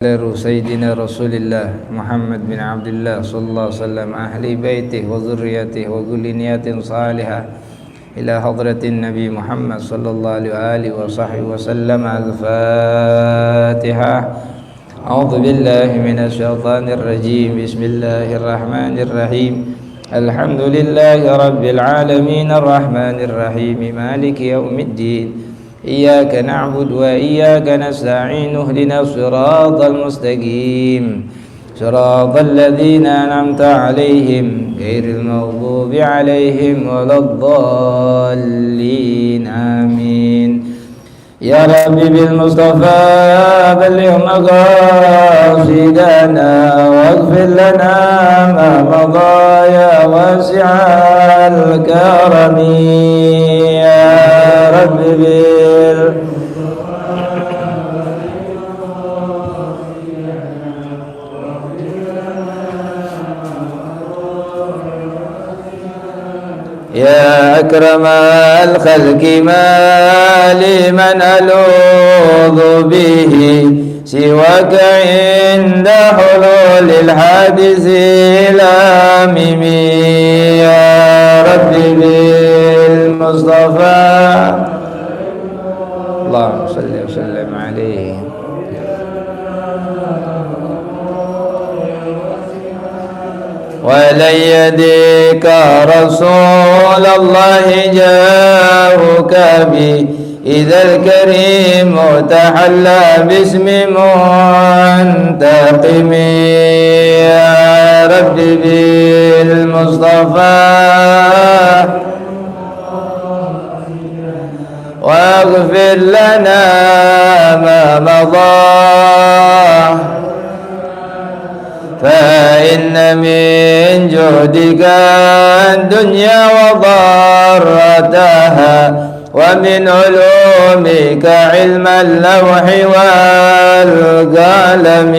سيدنا رسول الله محمد بن عبد الله صلى الله عليه وسلم أهل بيته وذريته وكل نية صالحة إلى حضرة النبي محمد صلى الله عليه وصحبه وسلم. الفاتحة. أعوذ بالله من الشيطان الرجيم. بسم الله الرحمن الرحيم. الحمد لله رب العالمين الرحمن الرحيم مالك يوم الدين. إياك نعبد وإياك نستعين. اهدنا الصراط المستقيم صراط الذين أنعمت عليهم غير المغضوب عليهم ولا الضالين. آمين. يا رب بالمصطفى بلغ مقاصدنا واغفر لنا ما مضى يا واسع الكرم. يا رب يا أكرم الخلق ما لمن ألوذ به سواك عند حلول الحادث الآمم. يا رب بالمصطفى اللهم صل وسلم عليه. ولن يديك رسول الله جاءك به إذا الكريم تحلى باسم منتقم. يا رب بالمصطفى واغفر لنا ما مضى فإن من جهدك الدنيا وضرتها ومن علومك علم اللوح والقلم.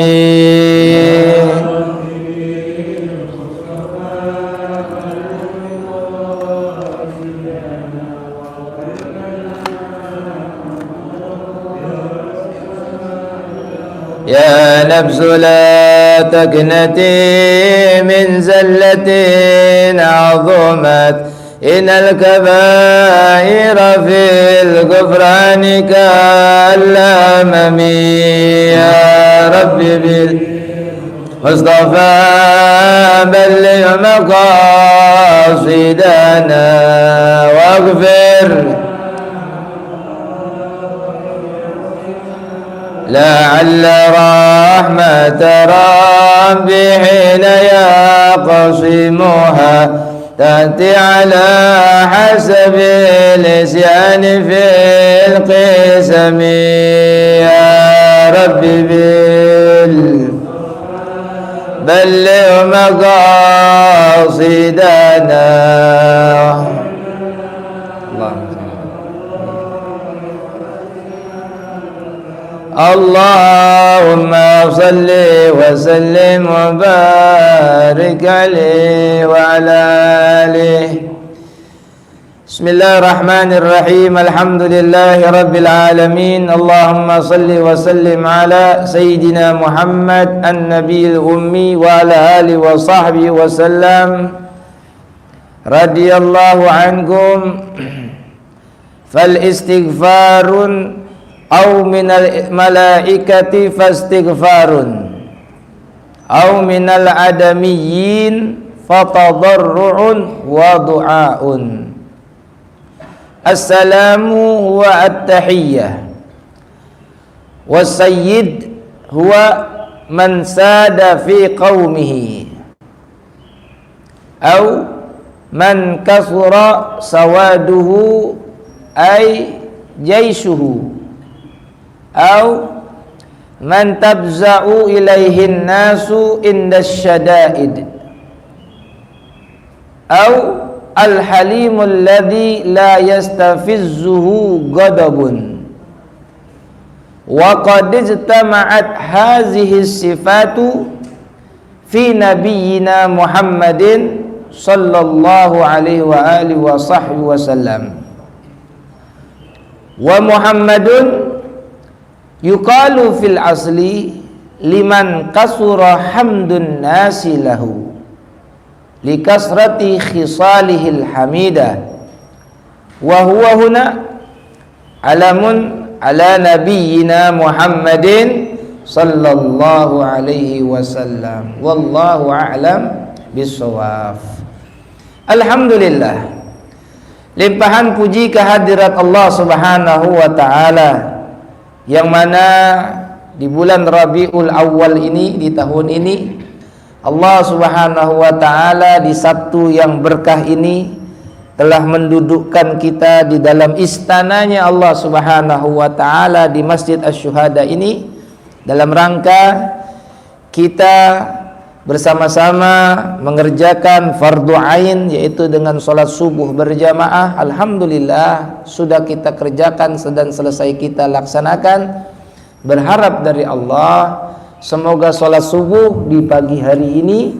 يا نفس لا تكنتي من زلة عظمت إن الكبائر في الغفران كالأمم. يا رب بالمصطفى بلغ مقاصدنا واغفر لعل رحمة ربي حين يقسمها تأتي على حسب الإسيان في القسم. يا رب بلغ مقاصدنا اللهم صل وسلم وبارك عليه وعلى آله. بسم الله الرحمن الرحيم. الحمد لله رب العالمين. اللهم صل وسلم على سيدنا محمد النبي الأمي وعلى آله وصحبه وسلم. رضي الله عنكم. فالاستغفار أو من الملائكة فاستغفار أو من الآدميين فتضرع ودعاء. السلام هو التحية والسيد هو من ساد في قومه أو من كثر سواده أي جيشه أو من تفزع إليه الناس عند الشدائد أو الحليم الذي لا يستفزه غضب. وقد اجتمعت هذه الصفات في نبينا محمد صلى الله عليه وآله وصحبه وسلم. ومحمد yuqalu fil asli liman kasura hamdun nasi lahu likasrati khisalihil hamidah wa huwa huna alamun ala nabiyyina Muhammadin sallallahu alaihi wasallam. Wallahu a'lam bissawab. Alhamdulillah, limpahan puji kehadirat Allah Subhanahu wa taala yang mana di bulan Rabiul Awal ini, di tahun ini, Allah Subhanahu wa taala di Sabtu yang berkah ini telah mendudukkan kita di dalam istananya Allah Subhanahu wa taala di Masjid Asy-Syuhada ini dalam rangka kita bersama-sama mengerjakan fardu ain, yaitu dengan sholat subuh berjamaah. Alhamdulillah sudah kita kerjakan dan selesai kita laksanakan. Berharap dari Allah semoga sholat subuh di pagi hari ini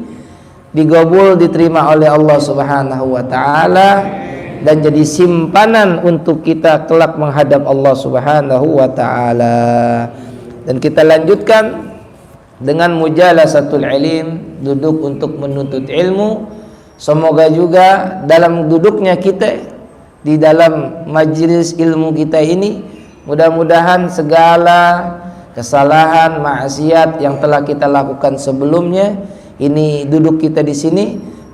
digabul, diterima oleh Allah Subhanahu wa taala dan jadi simpanan untuk kita kelak menghadap Allah Subhanahu wa taala. Dan kita lanjutkan dengan mujalasatul ilm, duduk untuk menuntut ilmu. Semoga juga dalam duduknya kita di dalam majelis ilmu kita ini, mudah-mudahan segala kesalahan, maksiat yang telah kita lakukan sebelumnya, ini duduk kita di sini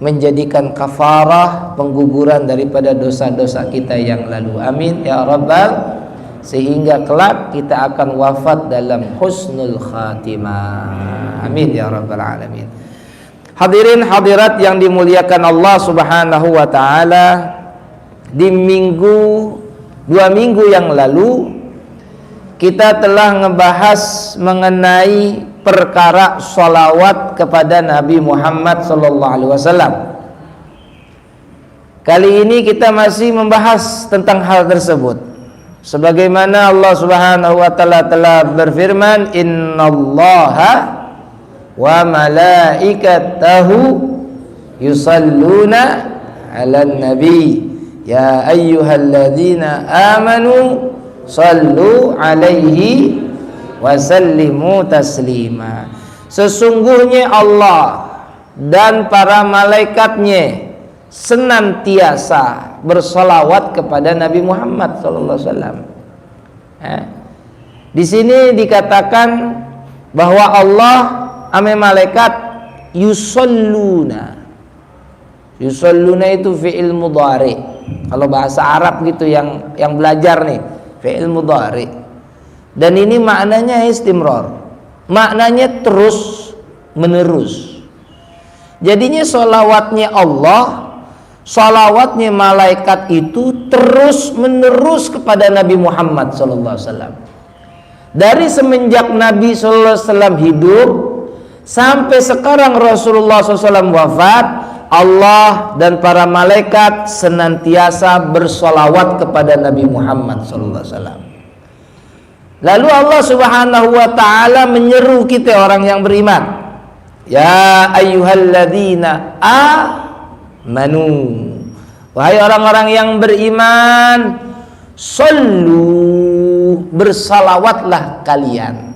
menjadikan kafarah, pengguguran daripada dosa-dosa kita yang lalu. Amin ya rabbal, sehingga kelak kita akan wafat dalam husnul khatimah. Amin ya rabbal alamin. Hadirin hadirat yang dimuliakan Allah Subhanahu wa taala, di dua minggu yang lalu kita telah ngebahas mengenai perkara sholawat kepada Nabi Muhammad sallallahu alaihi wasallam. Kali ini kita masih membahas tentang hal tersebut. Sebagaimana Allah Subhanahu wa taala telah berfirman, "Innallaha wa malaikatahu yusalluna 'alan nabi ya ayyuhalladzina amanu sallu 'alaihi wa sallimu taslima." Sesungguhnya Allah dan para malaikatnya senantiasa bersolawat kepada Nabi Muhammad sallallahu alaihi wasallam. Di sini dikatakan bahwa Allah ame malaikat yusalluna. Yusalluna itu fi'il mudhari. Kalau bahasa Arab gitu yang belajar nih, fi'il mudhari. Dan ini maknanya istimrar. Maknanya terus menerus. Jadinya solawatnya Allah, salawatnya malaikat itu terus menerus kepada Nabi Muhammad SAW. Dari semenjak Nabi SAW hidup sampai sekarang Rasulullah SAW wafat, Allah dan para malaikat senantiasa bersolawat kepada Nabi Muhammad SAW. Lalu Allah Subhanahu wa ta'ala menyeru kita orang yang beriman, ya ayyuhalladzina manu, wahai orang-orang yang beriman, sallu, bersalawatlah kalian.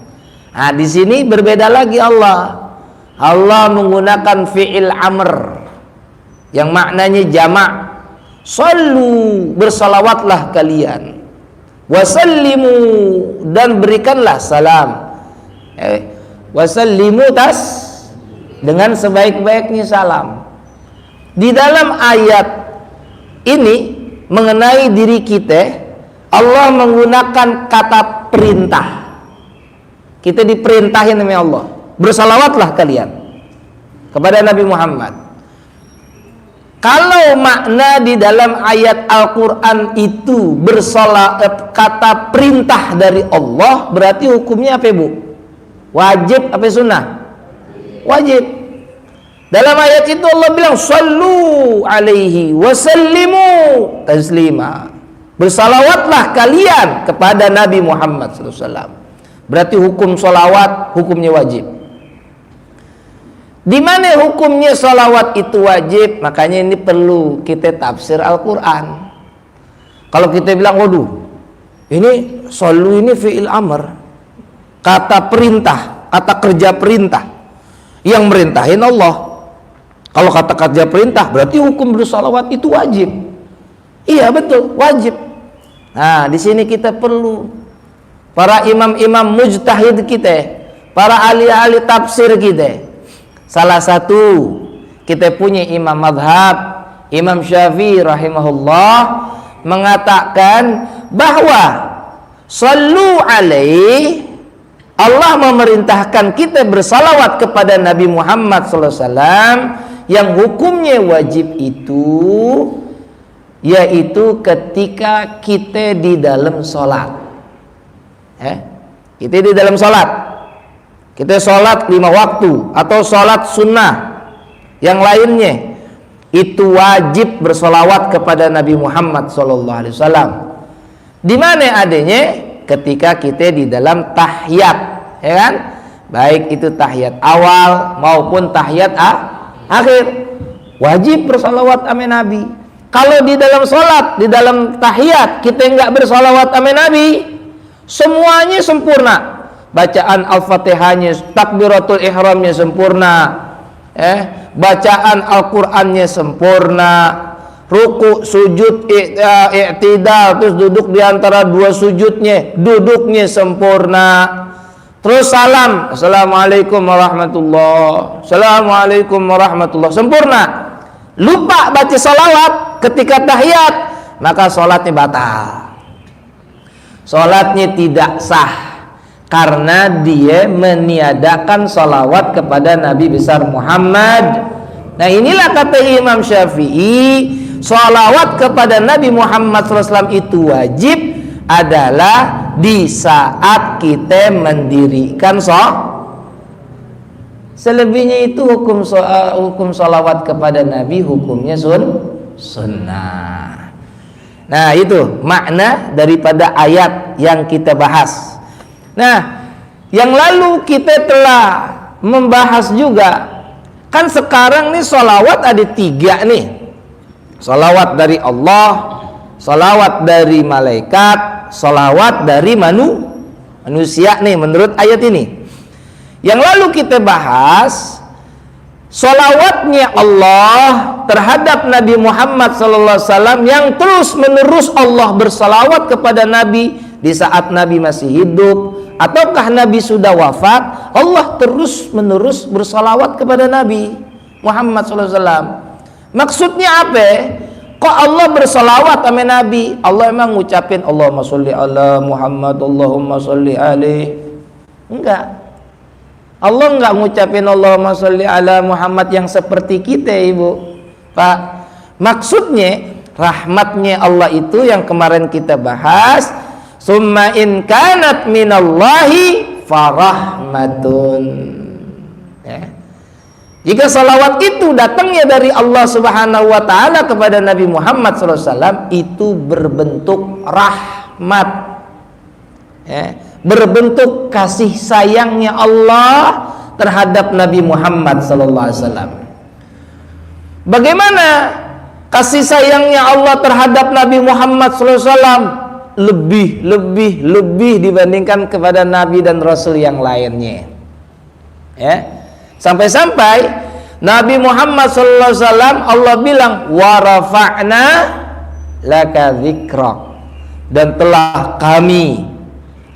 Nah, di sini berbeda lagi Allah. Allah menggunakan fi'il amr yang maknanya jamak. Sallu, bersalawatlah kalian. Wasallimu, dan berikanlah salam. Wasallimu dengan sebaik-baiknya salam. Di dalam ayat ini mengenai diri kita, Allah menggunakan kata perintah. Kita diperintahin oleh Allah, bersalawatlah kalian kepada Nabi Muhammad. Kalau makna di dalam ayat Al-Quran itu bersolawat, kata perintah dari Allah, berarti hukumnya apa, Bu? Wajib apa sunnah? Wajib. Dalam ayat itu Allah bilang sallu alaihi wasallimu taslima, bersalawatlah kalian kepada Nabi Muhammad SAW. Berarti hukum salawat hukumnya wajib. Di mana hukumnya salawat itu wajib? Makanya ini perlu kita tafsir Al-Quran. Kalau kita bilang, waduh, ini sallu ini fi'il amr, kata perintah, kata kerja perintah. Yang merintahin Allah. Kalau kata kerja perintah berarti hukum bersolawat itu wajib. Iya betul, wajib. Nah, di sini kita perlu para imam-imam mujtahid kita, para ahli-ahli tafsir kita. Salah satu kita punya imam madhab, Imam Syafi'i rahimahullah, mengatakan bahwa sallu alaihi, Allah memerintahkan kita bersalawat kepada Nabi Muhammad SAW yang hukumnya wajib itu yaitu ketika kita di dalam sholat. Kita di dalam sholat, kita sholat 5 waktu atau sholat sunnah yang lainnya, itu wajib bersolawat kepada Nabi Muhammad SAW. Di mana adanya? Ketika kita di dalam tahiyat, ya kan? Baik itu tahiyat awal maupun tahiyat akhir, wajib bersolawat sama Nabi. Kalau di dalam sholat, di dalam tahiyat kita nggak bersolawat sama Nabi, semuanya sempurna. Bacaan Al-Fatihahnya, takbiratul ihramnya sempurna, bacaan Al-Qur'annya sempurna, ruku, sujud, i'tidal, terus duduk di antara dua sujudnya, duduknya sempurna. Terus salam, assalamualaikum warahmatullah, assalamualaikum warahmatullah, sempurna. Lupa baca salawat ketika tahiyat, maka sholatnya batal, sholatnya tidak sah, karena dia meniadakan salawat kepada Nabi besar Muhammad. Nah, inilah kata Imam Syafi'i, salawat kepada Nabi Muhammad SAW itu wajib adalah di saat kita mendirikan sholat. Selebihnya itu hukum salawat kepada Nabi hukumnya sunnah. Nah, itu makna daripada ayat yang kita bahas. Nah, yang lalu kita telah membahas juga, kan sekarang nih salawat ada 3 nih. Salawat dari Allah, salawat dari malaikat, salawat dari manusia nih menurut ayat ini. Yang lalu kita bahas salawatnya Allah terhadap Nabi Muhammad SAW yang terus menerus Allah bersalawat kepada Nabi di saat Nabi masih hidup ataukah Nabi sudah wafat. Allah terus menerus bersalawat kepada Nabi Muhammad SAW. Maksudnya apa? Kok Allah bersalawat sama Nabi? Allah emang ngucapin Allahumma sholli ala Muhammad, Allahumma sholli alaihi? Enggak. Allah enggak ngucapin Allahumma sholli ala Muhammad yang seperti kita, Ibu, Pak. Maksudnya rahmatnya Allah itu yang kemarin kita bahas, summa in kanat minallahi farahmatun. Jika salawat itu datangnya dari Allah Subhanahu wa Ta'ala kepada Nabi Muhammad SAW, itu berbentuk rahmat, berbentuk kasih sayangnya Allah terhadap Nabi Muhammad SAW. Bagaimana kasih sayangnya Allah terhadap Nabi Muhammad SAW? Lebih dibandingkan kepada Nabi dan Rasul yang lainnya. Sampai-sampai Nabi Muhammad SAW Allah bilang wa rafa'na laka dzikrak, dan telah kami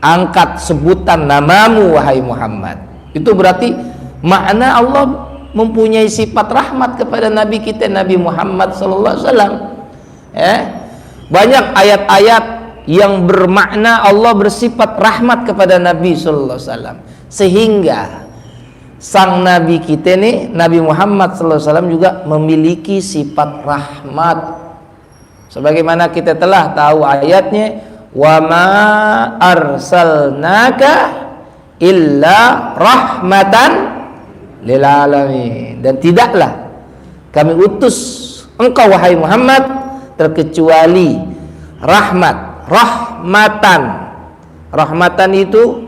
angkat sebutan namamu wahai Muhammad. Itu berarti makna Allah mempunyai sifat rahmat kepada Nabi kita Nabi Muhammad SAW. Banyak ayat-ayat yang bermakna Allah bersifat rahmat kepada Nabi SAW, sehingga sang Nabi kita nih, Nabi Muhammad SAW juga memiliki sifat rahmat. Sebagaimana kita telah tahu ayatnya, wa ma arsalnaka illa rahmatan lil alamin, dan tidaklah kami utus engkau wahai Muhammad terkecuali rahmatan. Rahmatan itu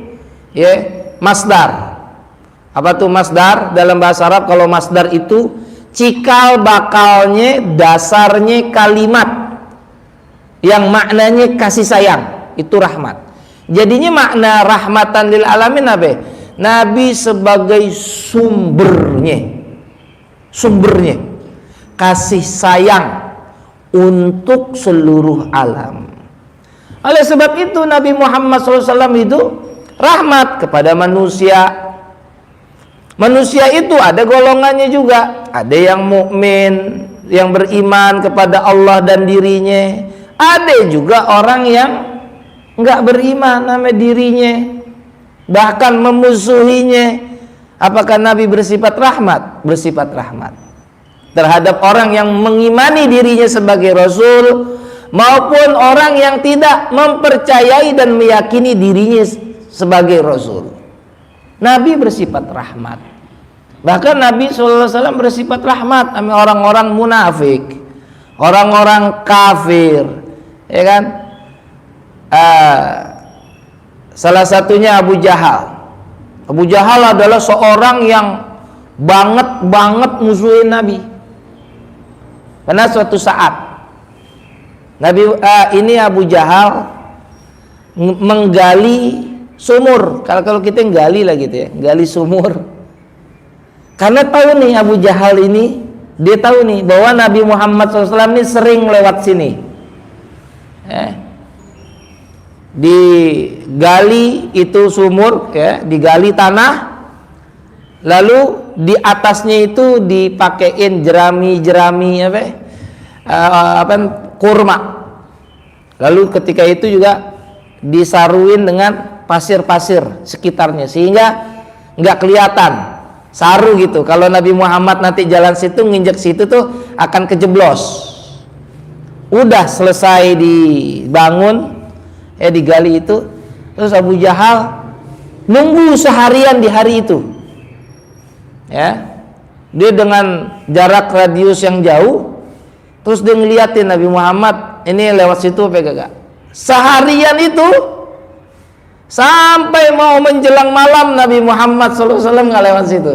masdar. Apa tuh masdar dalam bahasa Arab? Kalau masdar itu cikal bakalnya, dasarnya kalimat yang maknanya kasih sayang, itu rahmat. Jadinya makna rahmatan lil alamin apa? Nabi sebagai sumbernya kasih sayang untuk seluruh alam. Oleh sebab itu Nabi Muhammad SAW itu rahmat kepada manusia. Manusia itu ada golongannya juga. Ada yang mukmin, yang beriman kepada Allah dan dirinya. Ada juga orang yang enggak beriman sama dirinya, bahkan memusuhinya. Apakah Nabi bersifat rahmat? Bersifat rahmat terhadap orang yang mengimani dirinya sebagai Rasul, maupun orang yang tidak mempercayai dan meyakini dirinya sebagai Rasul. Nabi bersifat rahmat. Bahkan Nabi SAW bersifat rahmat sama orang-orang munafik, orang-orang kafir, ya kan? Salah satunya Abu Jahal. Abu Jahal adalah seorang yang banget musuhin Nabi. Karena suatu saat ini Abu Jahal menggali sumur. Kalau kita gali lah gitu ya, gali sumur. Karena tahu nih Abu Jahal ini, dia tahu nih bahwa Nabi Muhammad SAW ini sering lewat sini. Digali itu sumur, ya, digali tanah, lalu di atasnya itu dipakein jerami kurma. Lalu ketika itu juga disaruin dengan pasir-pasir sekitarnya sehingga nggak kelihatan, saru gitu. Kalau Nabi Muhammad nanti jalan situ, nginjek situ tuh akan kejeblos. Udah selesai dibangun, digali itu, terus Abu Jahal nunggu seharian di hari itu, ya. Dia dengan jarak radius yang jauh, terus dia ngeliatin Nabi Muhammad ini lewat situ apa kagak. Seharian itu sampai mau menjelang malam Nabi Muhammad SAW nggak lewat situ.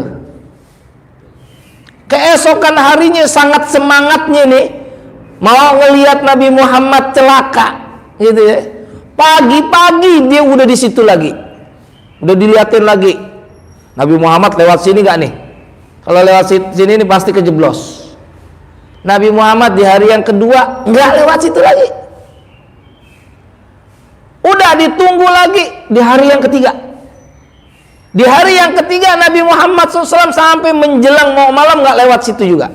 Keesokan harinya sangat semangatnya nih mau ngelihat Nabi Muhammad celaka, gitu ya. Pagi-pagi dia udah di situ lagi, udah diliatin lagi. Nabi Muhammad lewat sini nggak nih? Kalau lewat sini ini pasti kejeblos. Nabi Muhammad di hari yang kedua nggak lewat situ lagi. Udah ditunggu lagi di hari yang ketiga. Di hari yang ketiga Nabi Muhammad SAW sampai menjelang mau malam nggak lewat situ juga.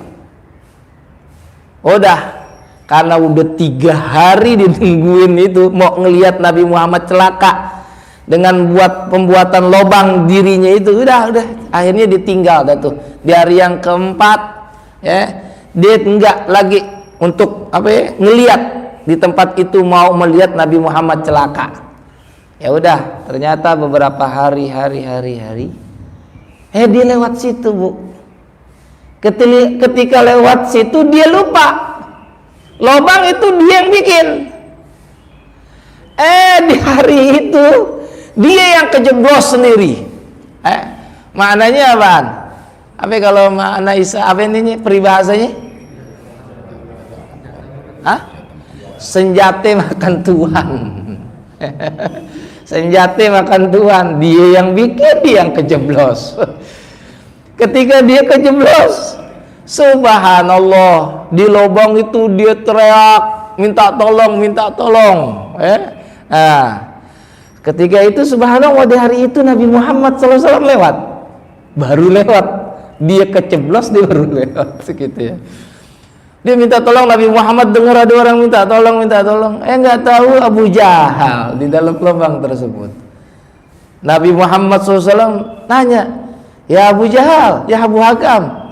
Udah, karena udah 3 hari ditungguin itu mau ngelihat Nabi Muhammad celaka dengan pembuatan lobang dirinya itu, udah akhirnya ditinggal dah tuh. Di hari yang keempat, ya, dia enggak lagi untuk ngelihat di tempat itu, mau melihat Nabi Muhammad celaka. Ya udah, ternyata beberapa hari dia lewat situ, Bu. Ketika lewat situ dia lupa lobang itu dia yang bikin. Di hari itu dia yang kejeblos sendiri. Maknanya apaan? Kalau makna Isa ini peribahasanya? Senjata makan Tuhan. Senjata makan Tuhan, dia yang bikin, dia yang kejeblos. Ketika dia kejeblos, subhanallah, di lubang itu dia teriak minta tolong. Ketika itu subhanallah, di hari itu Nabi Muhammad SAW lewat, baru lewat, dia kejeblos, dia baru lewat segitu ya. Dia minta tolong, Nabi Muhammad dengar ada orang minta tolong. Nggak tahu Abu Jahal di dalam lubang tersebut. Nabi Muhammad SAW tanya, ya Abu Jahal, ya Abu Hakam,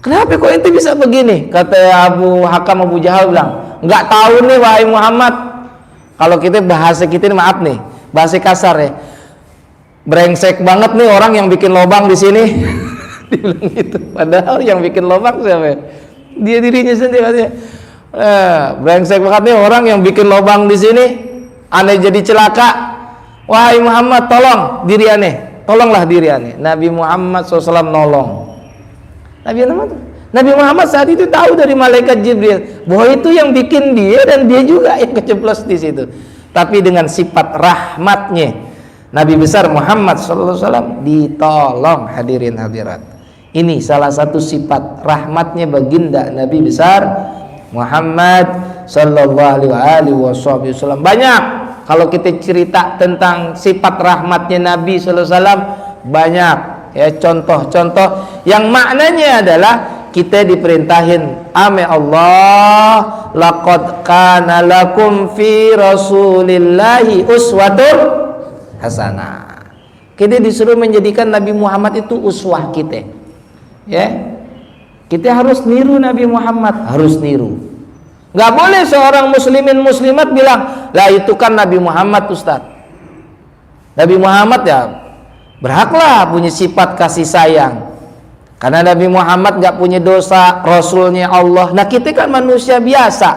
kenapa kok ente bisa begini? Kata Abu Hakam, Abu Jahal bilang, nggak tahu nih wahai Muhammad. Kalau kita bahasa kita ini, maaf nih, bahasa kasar ya, brengsek banget nih orang yang bikin lubang di sini. Dibilang gitu. Padahal yang bikin lubang siapa ya? Dia dirinya sendiri katanya. Brengsek banget nih orang yang bikin lubang di sini, aneh jadi celaka. Wahai Muhammad, tolong diri aneh, tolonglah diri aneh. Nabi Muhammad SAW nolong. Nabi Muhammad saat itu tahu dari malaikat Jibril bahwa itu yang bikin dia, dan dia juga yang kejeblos di situ. Tapi dengan sifat rahmatnya, Nabi besar Muhammad sallallahu alaihi wasallam ditolong. Hadirin hadirat, ini salah satu sifat rahmatnya baginda Nabi besar Muhammad sallallahu alaihi wasallam. Banyak kalau kita cerita tentang sifat rahmatnya Nabi sallallahu alaihi wasallam, banyak ya contoh-contoh yang maknanya adalah kita diperintahin ame Allah, laqad kana lakum fi rasulillahi uswatun hasanah. Kita disuruh menjadikan Nabi Muhammad itu uswah kita. Ya. Kita harus niru Nabi Muhammad, harus niru. Enggak boleh seorang muslimin muslimat bilang, "Lah itu kan Nabi Muhammad, Ustaz." Nabi Muhammad ya berhaklah punya sifat kasih sayang. Karena Nabi Muhammad gak punya dosa, Rasulnya Allah. Nah kita kan manusia biasa,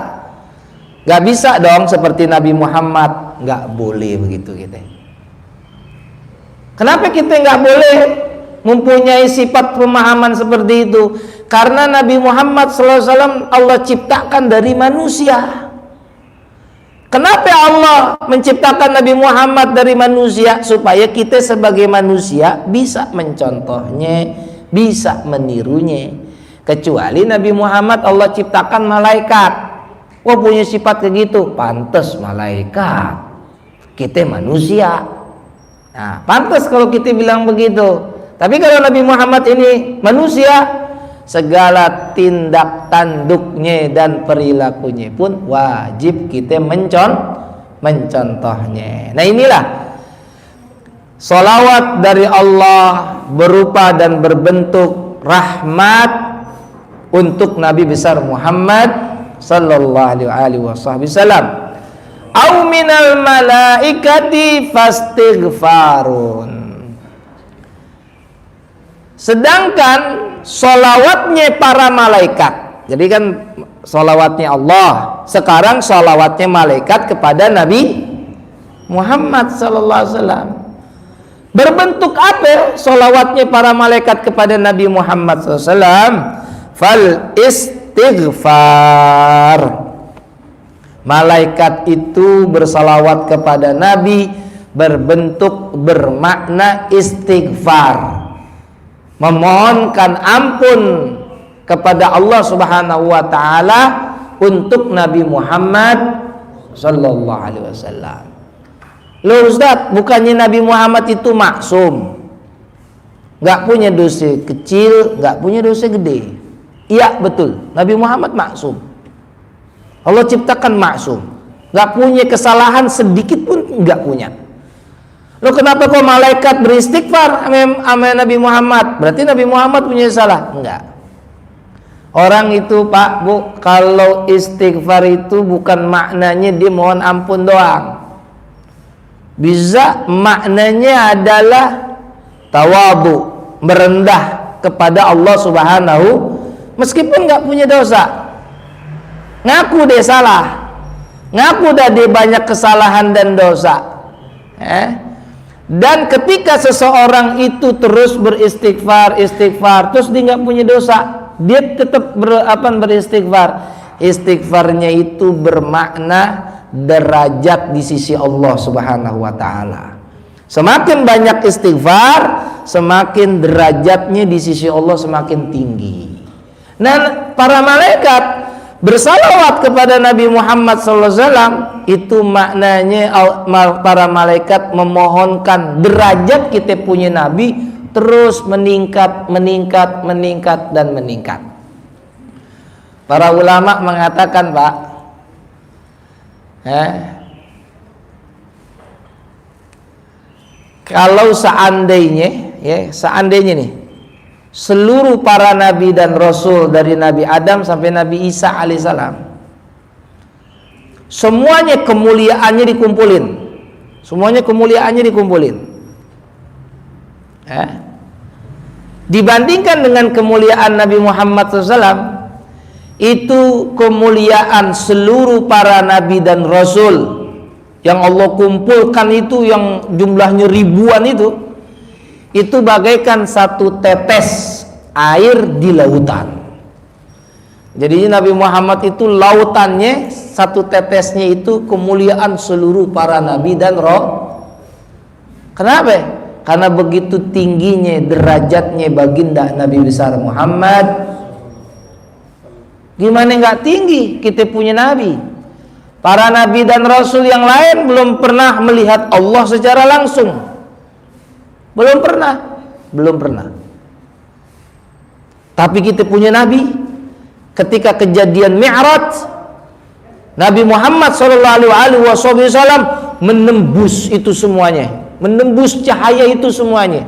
gak bisa dong seperti Nabi Muhammad. Gak boleh begitu kita. Kenapa kita gak boleh mempunyai sifat pemahaman seperti itu? Karena Nabi Muhammad SAW Allah ciptakan dari manusia. Kenapa Allah menciptakan Nabi Muhammad dari manusia? Supaya kita sebagai manusia bisa mencontohnya, bisa menirunya. Kecuali Nabi Muhammad Allah ciptakan malaikat. Wah punya sifat kayak gitu, pantas malaikat, kita manusia. Nah pantas kalau kita bilang begitu. Tapi kalau Nabi Muhammad ini manusia, segala tindak tanduknya dan perilakunya pun wajib kita mencontohnya. Nah inilah salawat dari Allah berupa dan berbentuk rahmat untuk Nabi besar Muhammad sallallahu alaihi wasallam. Au minal malaikati fastighfarun. Sedangkan salawatnya para malaikat, jadi kan salawatnya Allah, sekarang salawatnya malaikat kepada Nabi Muhammad sallallahu alaihi wasallam. Berbentuk apa salawatnya para malaikat kepada Nabi Muhammad SAW? Fal istighfar. Malaikat itu bersalawat kepada Nabi berbentuk bermakna istighfar, memohonkan ampun kepada Allah Subhanahu wa taala untuk Nabi Muhammad sallallahu alaihi wasallam. Loh Ustaz, bukannya Nabi Muhammad itu maksum, gak punya dosa kecil, gak punya dosa gede? Iya betul, Nabi Muhammad maksum. Allah ciptakan maksum, gak punya kesalahan sedikit pun gak punya. Loh kenapa kok malaikat beristighfar sama Nabi Muhammad? Berarti Nabi Muhammad punya salah? Enggak. Orang itu Pak Bu, kalau istighfar itu bukan maknanya dia mohon ampun doang. Bisa maknanya adalah tawadu, merendah kepada Allah Subhanahu, meskipun nggak punya dosa, ngaku dia salah, ngaku dah dia banyak kesalahan dan dosa. Dan ketika seseorang itu terus beristighfar, terus dia nggak punya dosa, dia tetap beristighfar. Istighfarnya itu bermakna derajat di sisi Allah Subhanahu wa taala. Semakin banyak istighfar, semakin derajatnya di sisi Allah semakin tinggi. Dan para malaikat bersalawat kepada Nabi Muhammad SAW, itu maknanya para malaikat memohonkan derajat kita punya Nabi terus meningkat dan meningkat. Para ulama mengatakan Pak, kalau seandainya nih seluruh para nabi dan rasul dari Nabi Adam sampai Nabi Isa alaihissalam semuanya kemuliaannya dikumpulin, dibandingkan dengan kemuliaan Nabi Muhammad SAW, itu kemuliaan seluruh para nabi dan rasul yang Allah kumpulkan itu, yang jumlahnya ribuan itu bagaikan satu tetes air di lautan. Jadi Nabi Muhammad itu lautannya, satu tetesnya itu kemuliaan seluruh para nabi dan roh. Kenapa? Karena begitu tingginya derajatnya baginda Nabi besar Muhammad. Gimana nggak tinggi? Kita punya Nabi. Para Nabi dan Rasul yang lain belum pernah melihat Allah secara langsung. Belum pernah. Tapi kita punya Nabi. Ketika kejadian Mi'raj, Nabi Muhammad SAW menembus itu semuanya, menembus cahaya itu semuanya.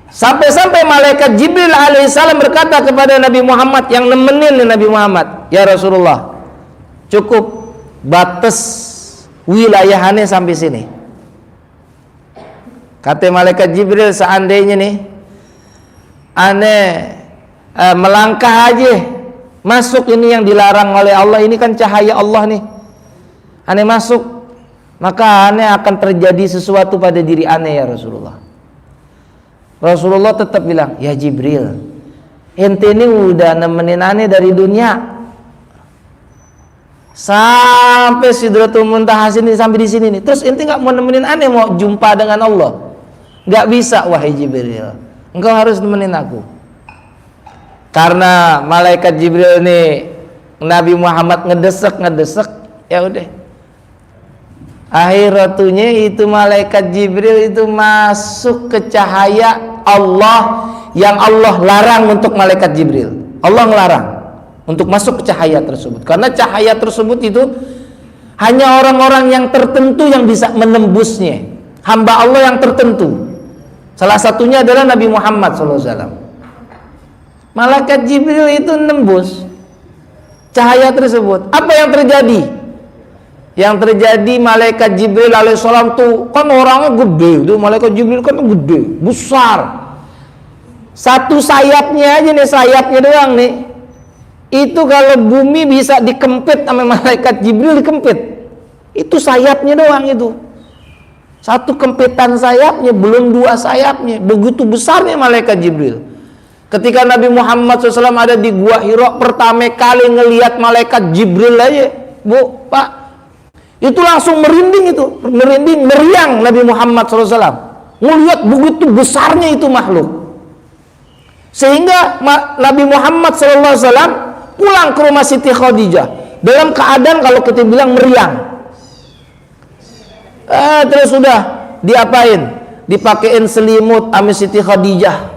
Sampai-sampai malaikat Jibril alaihissalam berkata kepada Nabi Muhammad yang nemenin Nabi Muhammad, ya Rasulullah, cukup batas wilayahnya sampai sini. Kata malaikat Jibril, seandainya nih aneh melangkah aja masuk ini yang dilarang oleh Allah, ini kan cahaya Allah nih, aneh masuk, maka aneh akan terjadi sesuatu pada diri aneh ya Rasulullah. Rasulullah tetap bilang, ya Jibril, ente ini udah nemenin aneh dari dunia sampai Sidratul Muntaha sini, sampai di sini nih, terus ente nggak mau nemenin aneh mau jumpa dengan Allah? Nggak bisa, wahai Jibril, engkau harus nemenin aku. Karena malaikat Jibril ini Nabi Muhammad ngedesek, ya udah. Akhiratunya itu malaikat Jibril itu masuk ke cahaya Allah yang Allah larang untuk malaikat Jibril. Allah ngelarang untuk masuk ke cahaya tersebut. Karena cahaya tersebut itu hanya orang-orang yang tertentu yang bisa menembusnya. Hamba Allah yang tertentu. Salah satunya adalah Nabi Muhammad SAW. Malaikat Jibril itu nembus cahaya tersebut. Apa yang terjadi? Yang terjadi malaikat Jibril alaihissalam tuh kan orangnya gede, tuh malaikat Jibril kan gede, besar. Satu sayapnya aja nih, sayapnya doang nih. Itu kalau bumi bisa dikempit sama malaikat Jibril, dikempit. Itu sayapnya doang itu. Satu kempitan sayapnya, belum dua sayapnya. Begitu besarnya malaikat Jibril. Ketika Nabi Muhammad SAW ada di Gua Hira, pertama kali ngelihat malaikat Jibril aja, Bu, Pak, itu langsung merinding, meriang Nabi Muhammad SAW. Ngelihat begitu besarnya itu makhluk. Sehingga Nabi Muhammad SAW pulang ke rumah Siti Khadijah dalam keadaan kalau kita bilang meriang. Terus sudah diapain? Dipakein selimut sama Siti Khadijah.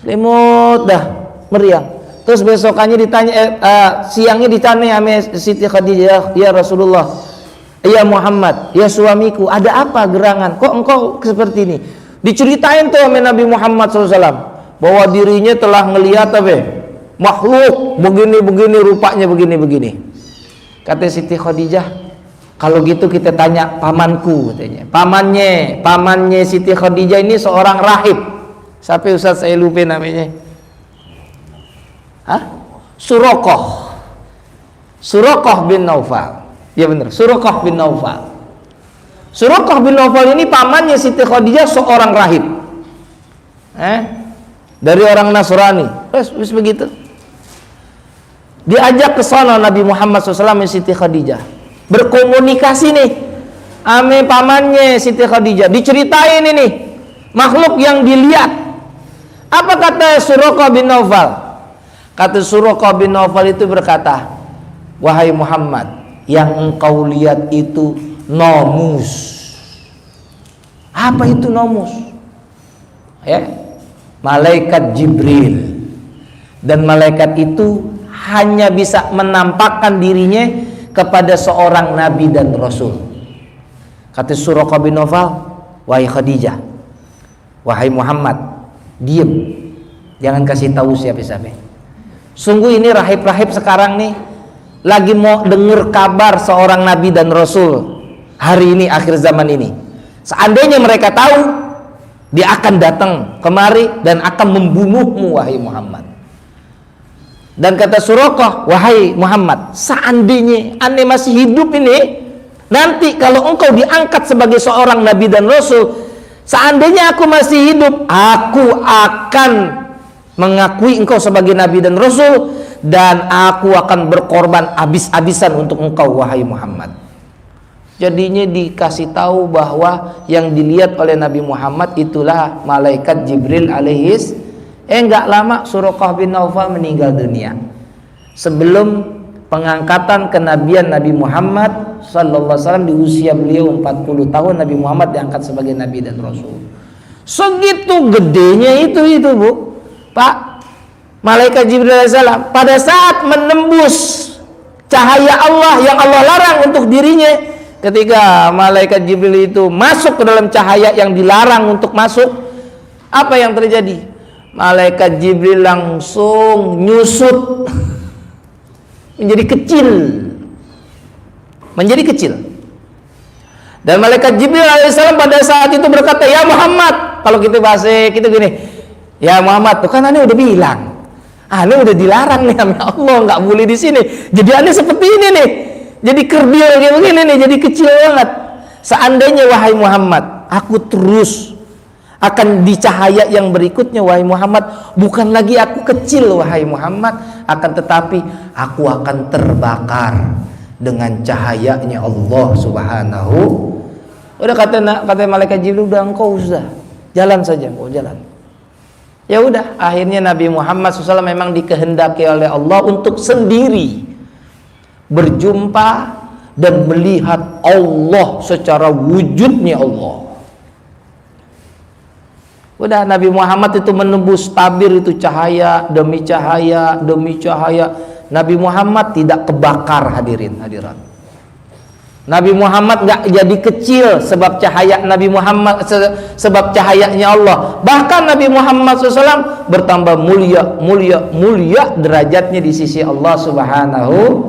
Selimut dah meriang. Terus besokannya ditanya, siangnya ditanya sama Siti Khadijah, ya Rasulullah, ya Muhammad, ya suamiku, ada apa gerangan? Kok engkau seperti ini? Diceritain tuh sama Nabi Muhammad SAW bahwa dirinya telah ngelihat makhluk begini-begini, rupanya begini-begini. Kata Siti Khadijah, kalau gitu kita tanya pamanku, katanya. Pamannya Siti Khadijah ini seorang rahib. Siapa Ustaz, saya lupa namanya. Suraqah bin Naufal. Ya benar, Suraqah bin Naufal. Suraqah bin Naufal ini pamannya Siti Khadijah seorang rahib. Dari orang Nasrani. Terus begitu. Diajak ke sana Nabi Muhammad SAW dan Siti Khadijah. Berkomunikasi nih ame pamannya Siti Khadijah. Diceritain ini makhluk yang dilihat. Apa kata Suraqah bin Naufal? Kata Suraqah bin Naufal itu berkata, wahai Muhammad, yang engkau lihat itu nomus. Apa itu nomus? Ya, malaikat Jibril. Dan malaikat itu hanya bisa menampakkan dirinya kepada seorang nabi dan rasul. Kata Suraqah bin Naufal, wahai Khadijah, wahai Muhammad, diam, jangan kasih tahu siapa-siapa. Sungguh ini rahib-rahib sekarang nih lagi mau dengar kabar seorang nabi dan rasul hari ini, akhir zaman ini. Seandainya mereka tahu, dia akan datang kemari dan akan membunuhmu wahai Muhammad. Dan kata Suraqah, wahai Muhammad, seandainya aneh masih hidup ini, nanti kalau engkau diangkat sebagai seorang nabi dan rasul, seandainya aku masih hidup, aku akan mengakui engkau sebagai nabi dan rasul, dan aku akan berkorban habis-habisan untuk engkau wahai Muhammad. Jadinya dikasih tahu bahwa yang dilihat oleh Nabi Muhammad itulah malaikat Jibril alaihis. Enggak lama Suraqah bin Naufal meninggal dunia. Sebelum pengangkatan kenabian Nabi Muhammad sallallahu alaihi wasallam, di usia beliau 40 tahun Nabi Muhammad diangkat sebagai nabi dan rasul. Segitu gedenya itu Bu. Pak, malaikat Jibril alaihissalam pada saat menembus cahaya Allah yang Allah larang untuk dirinya, ketika malaikat Jibril itu masuk ke dalam cahaya yang dilarang untuk masuk, apa yang terjadi? Malaikat Jibril langsung nyusut menjadi kecil. Dan malaikat Jibril alaihissalam pada saat itu berkata, "Ya Muhammad." Kalau kita bahasa kita gini, "Ya Muhammad, tuh kan Anda udah bilang, Anda udah dilarang nih sama Allah, nggak boleh di sini. Jadi Anda seperti ini nih, jadi kerdil kayak begini nih, jadi kecil banget. Seandainya wahai Muhammad, aku terus akan di cahaya yang berikutnya wahai Muhammad, bukan lagi aku kecil wahai Muhammad, akan tetapi aku akan terbakar dengan cahayanya Allah Subhanahu." Udah kata malaikat Jibril, udah engkau sudah jalan saja, engkau jalan. Ya udah, akhirnya Nabi Muhammad SAW memang dikehendaki oleh Allah untuk sendiri berjumpa dan melihat Allah secara wujudnya Allah. Udah, Nabi Muhammad itu menembus tabir itu cahaya demi cahaya demi cahaya. Nabi Muhammad tidak kebakar, hadirat. Nabi Muhammad nggak jadi kecil sebab cahaya Nabi Muhammad, sebab cahayanya Allah. Bahkan Nabi Muhammad SAW bertambah mulia derajatnya di sisi Allah Subhanahu.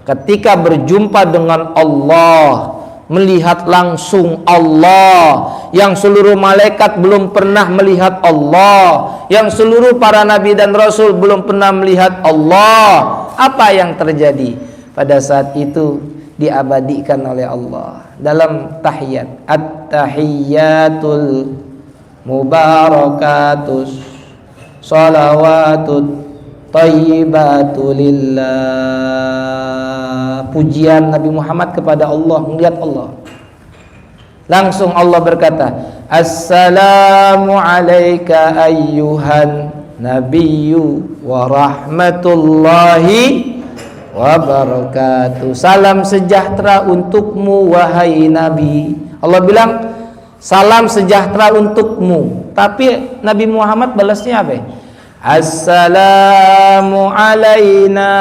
Ketika berjumpa dengan Allah, melihat langsung Allah yang seluruh malaikat belum pernah melihat Allah, yang seluruh para nabi dan rasul belum pernah melihat Allah. Apa yang terjadi pada saat itu? Diabadikan oleh Allah dalam tahiyat, at-tahiyyatul mubarakatus salawatut thayyibatu lillah. Pujian Nabi Muhammad kepada Allah, melihat Allah. Langsung Allah berkata, "Assalamu alayka ayyuhan nabiyyu wa rahmatullahi wabarakatuh." Salam sejahtera untukmu wahai Nabi. Allah bilang salam sejahtera untukmu, tapi Nabi Muhammad balasnya apa? Assalamu alaina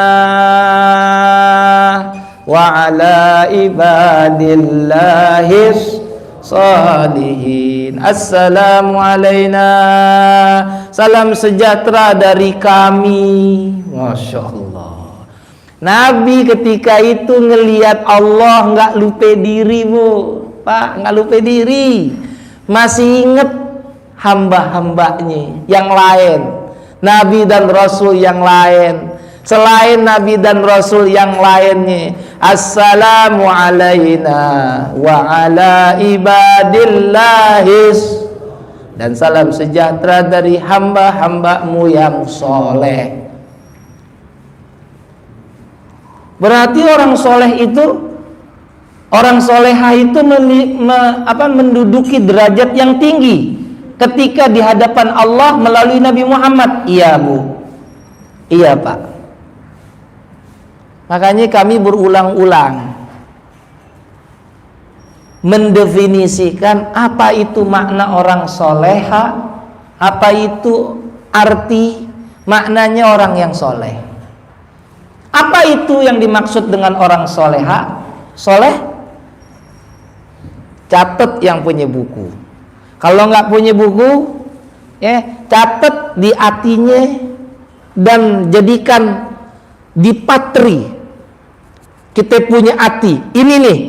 wa ala ibadillahis salihin. Assalamu alaina, salam sejahtera dari kami. Masya Allah. Nabi ketika itu ngelihat Allah nggak lupa diri, Bu. Pak, nggak lupa diri. Masih ingat hamba-hambanya yang lain, Nabi dan Rasul yang lain, selain Nabi dan Rasul yang lainnya. Assalamu alaina wa ala ibadillahis, dan salam sejahtera dari hamba-hambamu yang soleh. Berarti orang soleh itu, orang soleha itu menduduki derajat yang tinggi ketika di hadapan Allah melalui Nabi Muhammad. Iya Bu, iya Pak. Makanya kami berulang-ulang mendefinisikan apa itu makna orang soleha, apa itu arti maknanya orang yang soleh. Apa itu yang dimaksud dengan orang soleha? Soleh? Catat yang punya buku. Kalau nggak punya buku, ya catat di hatinya dan jadikan di patri. Kita punya hati. Ini nih,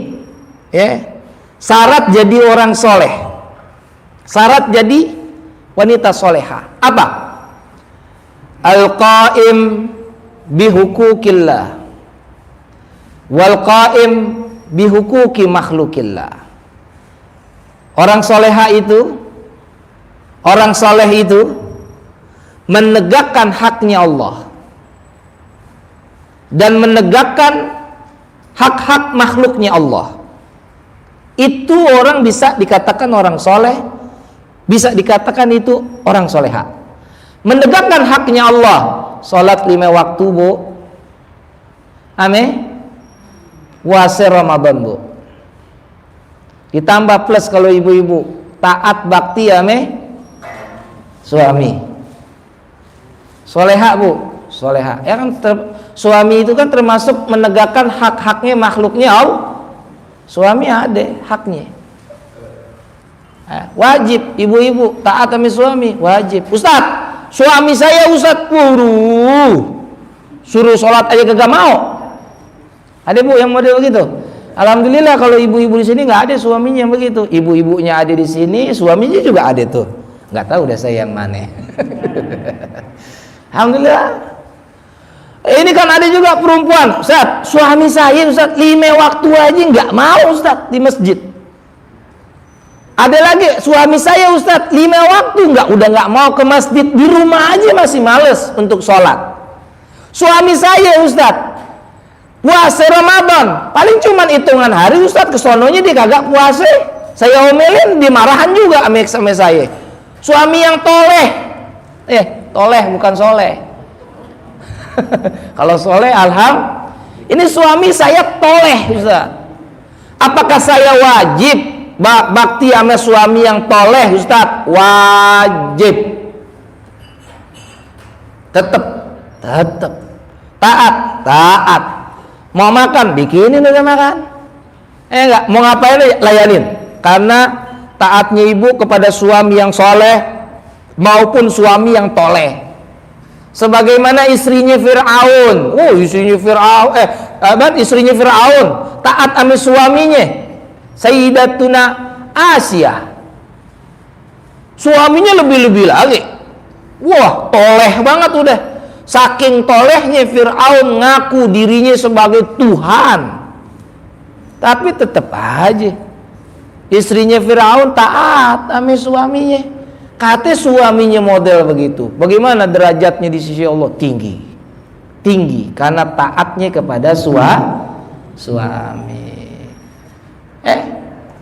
ya syarat jadi orang soleh. Syarat jadi wanita soleha. Apa? Al-qaim bihukukillah wal qaim bihukuki makhlukillah. Orang soleha itu, orang soleh itu menegakkan haknya Allah dan menegakkan hak-hak makhluknya Allah. itu orang bisa dikatakan orang soleh, bisa dikatakan itu orang soleha. Menegakkan haknya Allah, sholat 5 waktu bu, puasa Ramadan bu, ditambah plus kalau ibu-ibu taat bakti suami, soleha bu, soleha. Ya kan suami itu kan termasuk menegakkan hak-haknya makhluknya Allah. Suami ada haknya. Wajib ibu-ibu taat sama suami, wajib. Ustaz, suami saya Ustaz suruh sholat aja kagak mau. Ada bu yang model begitu? Alhamdulillah kalau ibu-ibu di sini nggak ada suaminya yang begitu. Ibu-ibunya ada di sini, suaminya juga ada tuh. Nggak tahu udah saya yang mana. Alhamdulillah. Ini kan ada juga perempuan, Ustaz, suami saya Ustaz 5 waktu aja nggak mau Ustaz di masjid. Ada lagi suami saya Ustaz 5 waktu udah nggak mau ke masjid, di rumah aja masih males untuk sholat. Suami saya Ustaz puasa Ramadan paling cuman hitungan hari Ustaz, kesononya dia kagak puasa. Saya omelin, dimarahan juga sama saya. Suami yang toleh, toleh bukan soleh. Kalau soleh alhamdulillah. Ini suami saya toleh Ustaz. Apakah saya wajib bakti sama suami yang toleh Ustaz? Wajib. Tetap taat. Mau makan bikinin aja makan. Enggak, mau ngapain layanin. Karena taatnya ibu kepada suami yang soleh maupun suami yang toleh. Sebagaimana istrinya Fir'aun. Istrinya Fir'aun taat sama suaminya Sayyidatuna Asia. Suaminya lebih-lebih lagi. Wah, toleh banget udah. Saking tolehnya Fir'aun ngaku dirinya sebagai Tuhan. Tapi tetap aja istrinya Fir'aun taat sama suaminya. Kata suaminya model begitu. Bagaimana derajatnya di sisi Allah? Tinggi karena taatnya kepada suami.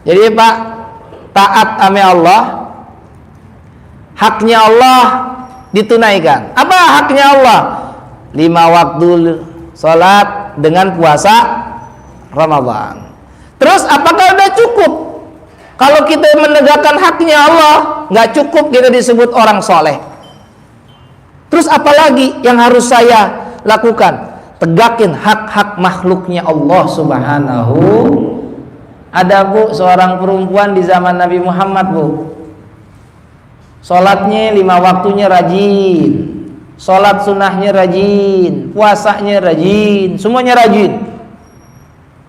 Jadi Pak, taat sama Allah, haknya Allah ditunaikan. Apa haknya Allah? 5 waktu sholat dengan puasa Ramadan. Terus apakah udah cukup? Kalau kita menegakkan haknya Allah, nggak cukup kita disebut orang soleh. Terus apalagi yang harus saya lakukan? Tegakin hak-hak makhluknya Allah Subhanahu. Ada bu seorang perempuan di zaman Nabi Muhammad bu, sholatnya 5 waktunya rajin, sholat sunnahnya rajin, puasanya rajin, semuanya rajin.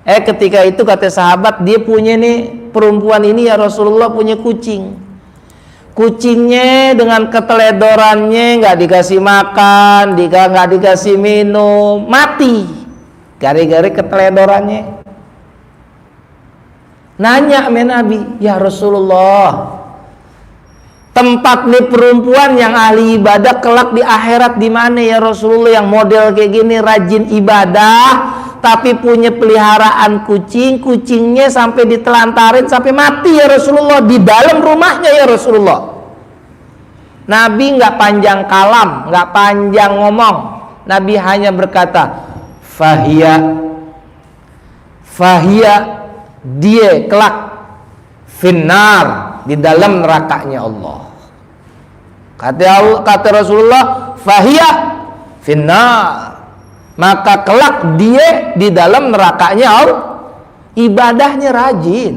Ketika itu kata sahabat, dia punya nih perempuan ini ya Rasulullah punya kucing. Kucingnya dengan keteledorannya nggak dikasih makan, nggak dikasih minum, mati gara-gara keteledorannya. Nanya sama Nabi, ya Rasulullah, tempat nih perempuan yang ahli ibadah kelak di akhirat di mana ya Rasulullah, yang model kayak gini rajin ibadah tapi punya peliharaan kucing, kucingnya sampai ditelantarin sampai mati ya Rasulullah di dalam rumahnya ya Rasulullah. Nabi nggak panjang kalam, nggak panjang ngomong. Nabi hanya berkata, fahia dia kelak finnar di dalam nerakanya Allah. Kata Rasulullah, fahia finnar, maka kelak dia di dalam nerakanya Allah. Ibadahnya rajin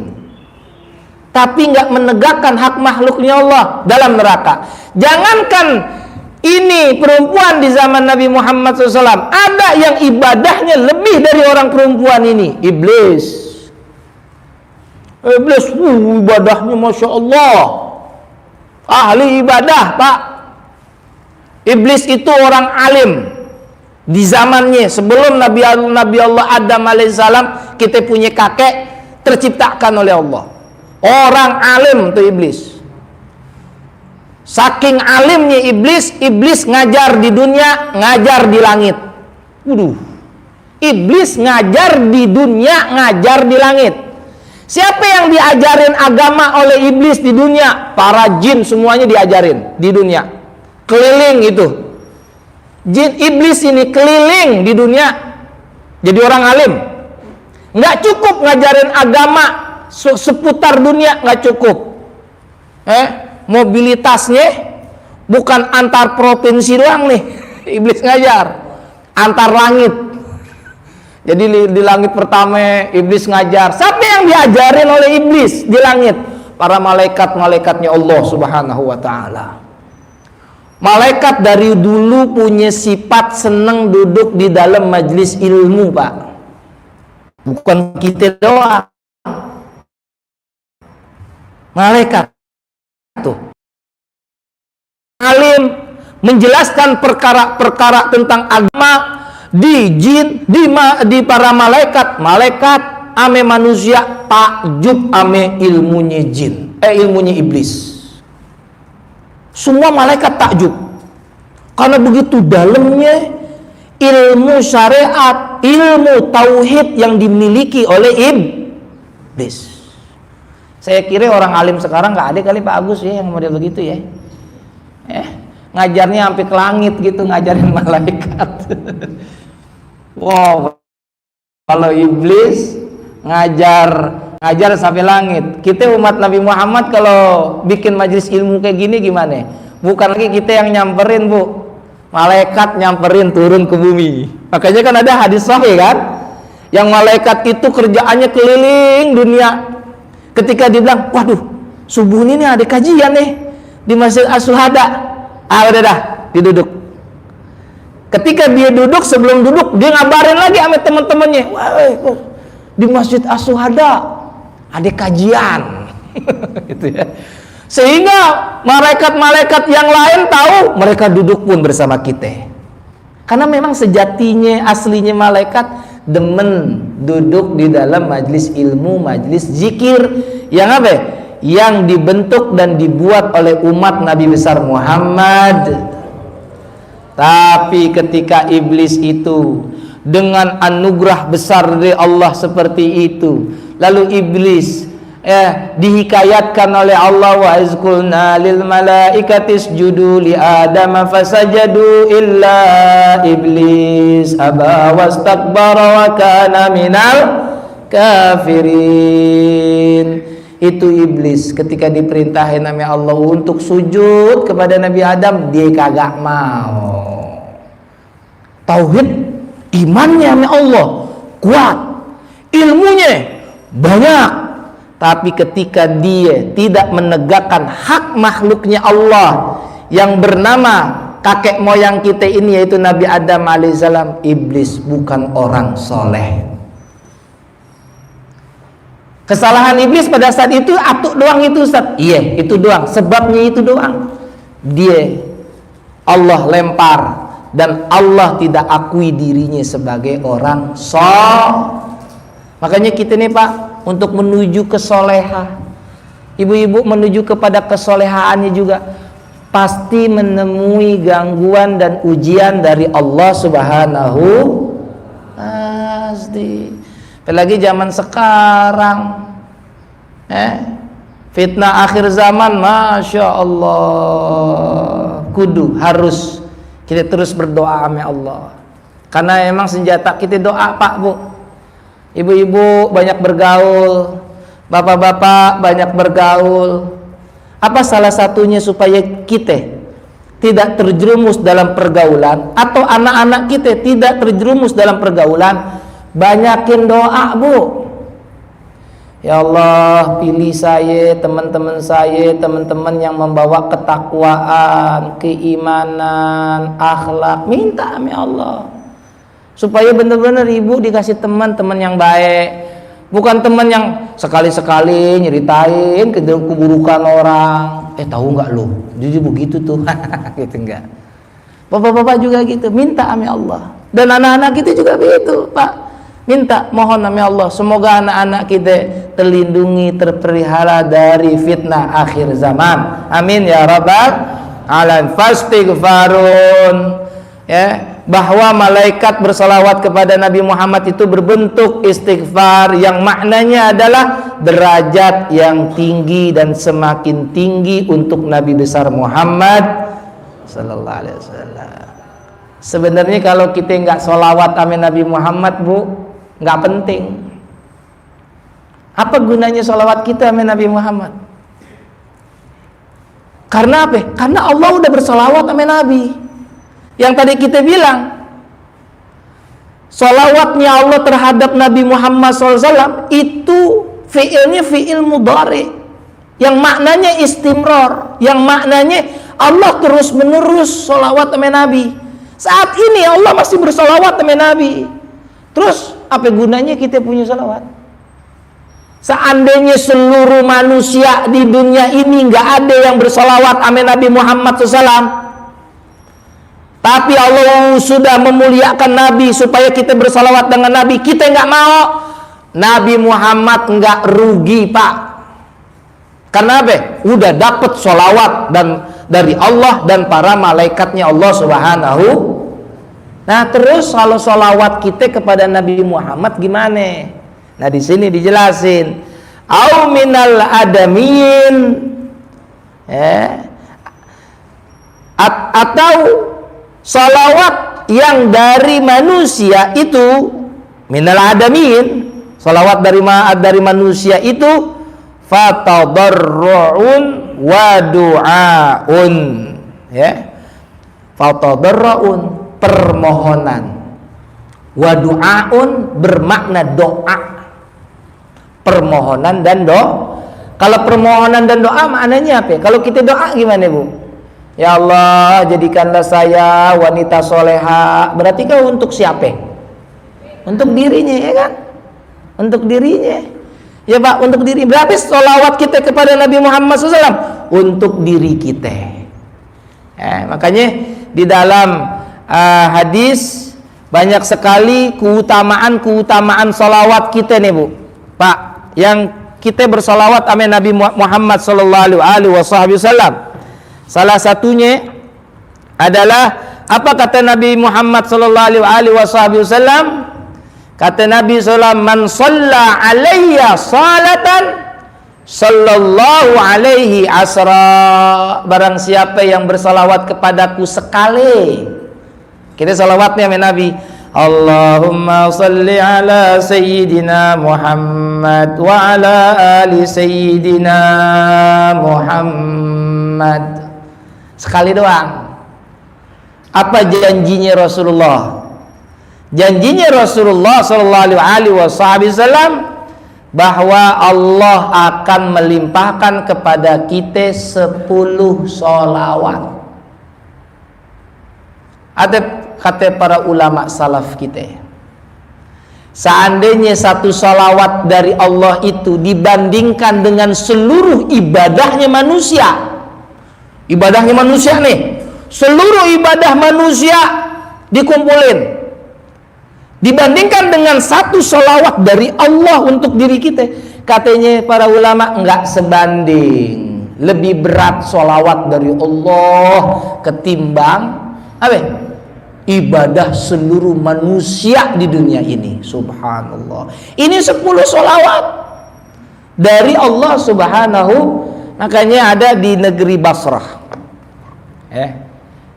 tapi nggak menegakkan hak makhluknya Allah dalam neraka. Jangankan ini perempuan di zaman Nabi Muhammad SAW, ada yang ibadahnya lebih dari orang perempuan ini, iblis. Ibadahnya Masya Allah, ahli ibadah Pak. Iblis itu orang alim di zamannya sebelum Nabi Allah Adam alaihissalam. Kita punya kakek terciptakan oleh Allah, orang alim tuh iblis. Saking alimnya iblis ngajar di dunia, ngajar di langit. Iblis ngajar di dunia, ngajar di langit. Siapa yang diajarin agama oleh iblis di dunia? Para jin semuanya diajarin di dunia. Keliling itu. Jin iblis ini keliling di dunia. Jadi orang alim. Nggak cukup ngajarin agama seputar dunia, nggak cukup. Mobilitasnya bukan antar provinsi doang nih. Iblis ngajar. Antar langit. Jadi di langit pertama iblis ngajar. Siapa yang diajarin oleh iblis di langit? Para malaikat-malaikatnya Allah Subhanahu wa taala. Malaikat dari dulu punya sifat senang duduk di dalam majelis ilmu, Pak. Bukan kita doang. Malaikat tuh alim menjelaskan perkara-perkara tentang agama di jin, di para malaikat ame manusia takjub ame ilmunya jin, ilmunya iblis. Semua malaikat takjub karena begitu dalamnya ilmu syariat, ilmu tauhid yang dimiliki oleh iblis. Saya kira orang alim sekarang nggak ada kali Pak Agus ya yang model begitu ya. Ngajarnya sampai ke langit gitu, ngajarin malaikat. Wow, kalau iblis ngajar sampai langit. Kita umat Nabi Muhammad kalau bikin majelis ilmu kayak gini gimana? Bukan lagi kita yang nyamperin, Bu. Malaikat nyamperin turun ke bumi. Makanya kan ada hadis sahih kan? Yang malaikat itu kerjaannya keliling dunia. Ketika dibilang, waduh, subuh ini ada kajian nih di Masjid As-Syuhada. Udah dah, diduduk. Ketika dia duduk, sebelum duduk dia ngabarin lagi sama teman-temannya, wah, di Masjid As-Syuhada ada kajian. Gitu ya. Sehingga malaikat-malaikat yang lain tahu, mereka duduk pun bersama kita. Karena memang sejatinya, aslinya malaikat demen duduk di dalam majlis ilmu, majlis zikir yang apa? Yang dibentuk dan dibuat oleh umat Nabi besar Muhammad. Tapi ketika iblis itu dengan anugerah besar dari Allah seperti itu, lalu iblis dihikayatkan oleh Allah, wa izqulna lil malaikati isjudu li adam fasajadu illa iblis aba wastakbara wa kana minal kafirin. Itu iblis ketika diperintahin nama Allah untuk sujud kepada Nabi Adam, dia kagak mau. Tauhid, imannya sama Allah kuat, ilmunya banyak, tapi ketika dia tidak menegakkan hak makhluknya Allah yang bernama kakek moyang kita ini, yaitu Nabi Adam alaihissalam, iblis bukan orang soleh. Kesalahan iblis pada saat itu atuk doang itu, Ustaz. Iya, itu doang. Sebabnya itu doang. Dia Allah lempar dan Allah tidak akui dirinya sebagai orang soleh. Makanya kita nih Pak, untuk menuju kesoleha, ibu-ibu menuju kepada kesolehaannya juga pasti menemui gangguan dan ujian dari Allah Subhanahu. Pasti. Apalagi zaman sekarang, fitnah akhir zaman, masya Allah, kudu harus kita terus berdoa sama Allah. Karena emang senjata kita doa Pak Bu. Ibu-ibu banyak bergaul, bapak-bapak banyak bergaul. Apa salah satunya supaya kita tidak terjerumus dalam pergaulan, atau anak-anak kita tidak terjerumus dalam pergaulan? Banyakin doa Bu. Ya Allah, pilih saya, teman-teman saya, teman-teman yang membawa ketakwaan, keimanan, akhlak. Minta sama Allah supaya benar-benar ibu dikasih teman-teman yang baik, bukan teman yang sekali-sekali nyeritain keburukan orang. Tahu nggak lo, jadi begitu tuh. Gitu enggak. Bapak-bapak juga gitu, minta sama Allah. Dan anak-anak kita juga begitu Pak. Minta, mohon nama Allah, semoga anak-anak kita terlindungi, terpelihara dari fitnah akhir zaman. Amin ya rabbal alamin. Fastighfarun. ya, bahwa malaikat bersalawat kepada Nabi Muhammad itu berbentuk istighfar yang maknanya adalah derajat yang tinggi dan semakin tinggi untuk Nabi besar Muhammad sallallahu alaihi wasallam. Sebenarnya kalau kita nggak sholawat sama Nabi Muhammad, Bu, nggak penting. Apa gunanya sholawat kita sama Nabi Muhammad? Karena apa? Karena Allah udah bersolawat sama Nabi. Yang tadi kita bilang, sholawatnya Allah terhadap Nabi Muhammad SAW itu fiilnya fiil mudhari, yang maknanya istimrar, yang maknanya Allah terus menerus sholawat sama Nabi. Saat ini Allah masih bersolawat sama Nabi. Terus apa gunanya kita punya sholawat? Seandainya seluruh manusia di dunia ini nggak ada yang bersolawat sama Nabi Muhammad SAW, tapi Allah sudah memuliakan Nabi supaya kita bersalawat dengan Nabi, kita nggak mau, Nabi Muhammad nggak rugi, Pak. Karena apa? Udah dapat sholawat dan dari Allah dan para malaikatnya Allah Subhanahu. Nah, terus kalau sholawat kita kepada Nabi Muhammad gimana? Nah, di sini dijelasin, au minal adamin, atau salawat yang dari manusia itu, minal adamin, salawat dari manusia itu, fatadarru'un wa du'aun, ya, fatadarru'un permohonan, wa du'aun bermakna doa, permohonan dan doa. Kalau permohonan dan doa maknanya apa? Kalau kita doa gimana, Bu? Ya Allah, jadikanlah saya wanita soleha. Berarti kau untuk siapa? Untuk dirinya, ya kan? Untuk dirinya. Ya Pak, untuk diri. Berarti sholawat kita kepada Nabi Muhammad SAW untuk diri kita. Makanya di dalam hadis banyak sekali keutamaan sholawat kita nih, Bu. Pak, yang kita bersolawat sama Nabi Muhammad SAW. Salah satunya adalah apa kata Nabi Muhammad sallallahu alaihi wasallam? Kata Nabi sallallahu, man shalla alayya salatan sallallahu alaihi asra. Barang siapa yang bersalawat kepadaku sekali. Kita salawatnya sama Nabi, Allahumma salli ala sayyidina Muhammad wa ala ali sayyidina Muhammad. Sekali doang. Apa janjinya Rasulullah? Janjinya Rasulullah sallallahu alaihi wasallam bahwa Allah akan melimpahkan kepada kita 10 sholawat. Ada kata para ulama salaf kita, seandainya satu sholawat dari Allah itu dibandingkan dengan seluruh ibadahnya manusia, ibadahnya manusia nih, seluruh ibadah manusia dikumpulin, dibandingkan dengan satu sholawat dari Allah untuk diri kita, katanya para ulama enggak sebanding. Lebih berat sholawat dari Allah ketimbang apa? Ibadah seluruh manusia di dunia ini. Subhanallah. Ini 10 sholawat dari Allah Subhanahu. Makanya ada di negeri Basrah.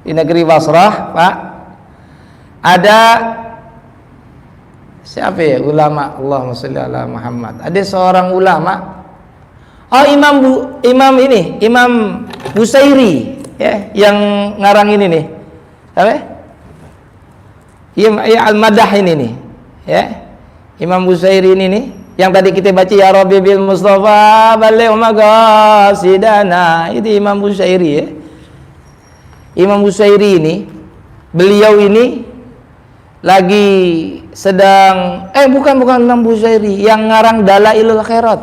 Di negeri Basrah, Pak, ada siapa ya ulama? Allahumma sholli ala Muhammad. Ada seorang ulama, Imam Busairi, ya, yang ngarang ini nih, apa? Ya, Al-Madah ini nih, ya, Imam Busairi ini nih, yang tadi kita baca ya Rabbi bil Mustafa baligh maqasidana, itu Imam Busairi, ya. Imam Busairi ini, beliau ini lagi sedang bukan Imam Busairi, yang ngarang Dalailul Khairat.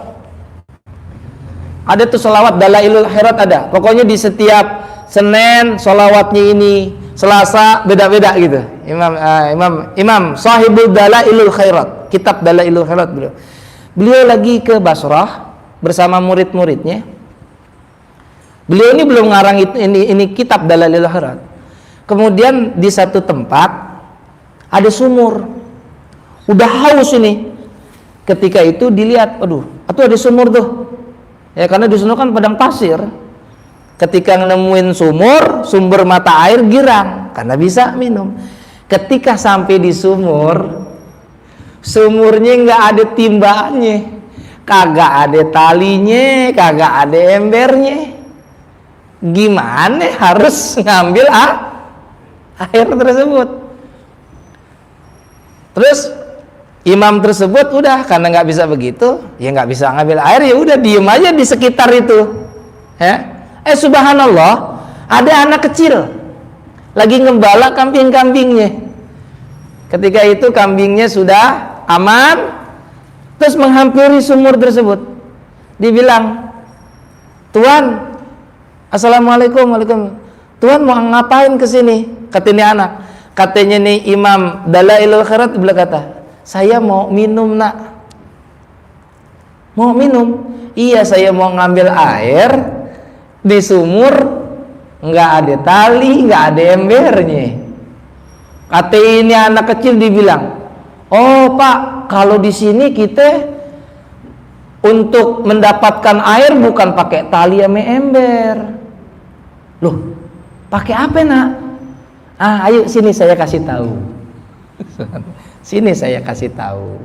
Ada tuh sholawat Dalailul Khairat ada. Pokoknya di setiap Senin sholawatnya ini, Selasa beda-beda gitu. Imam Sahibul Dalailul Khairat, kitab Dalailul Khairat beliau. Beliau lagi ke Basrah bersama murid-muridnya. Beliau ini belum ngarang ini kitab Dalailul Khairat. kemudian di satu tempat ada sumur, udah haus ini. Ketika itu dilihat, aduh, atau ada sumur tuh, ya karena di sana kan padang pasir. Ketika nemuin sumber mata air, girang karena bisa minum. Ketika sampai di sumurnya nggak ada timbangannya, kagak ada talinya, kagak ada embernya. Gimana harus ngambil air tersebut? Terus imam tersebut udah, karena nggak bisa begitu, ya nggak bisa ngambil air, ya udah diem aja di sekitar itu. Ya. Subhanallah, ada anak kecil lagi ngembala kambing-kambingnya. Ketika itu kambingnya sudah aman, terus menghampiri sumur tersebut. Dibilang, "Tuan, assalamualaikum." "Waalaikumsalam." "Tuan mau ngapain ke sini?" Katanya anak. Katanya nih Imam Dalailul Khairat berkata, "Saya mau minum, nak." "Mau minum?" "Iya, saya mau ngambil air di sumur, nggak ada tali, nggak ada embernya." Kata ini anak kecil dibilang, "Oh Pak, kalau di sini kita untuk mendapatkan air bukan pakai tali sama ember." "Loh, pakai apa, nak?" Ayo sini saya kasih tahu." Sini saya kasih tahu.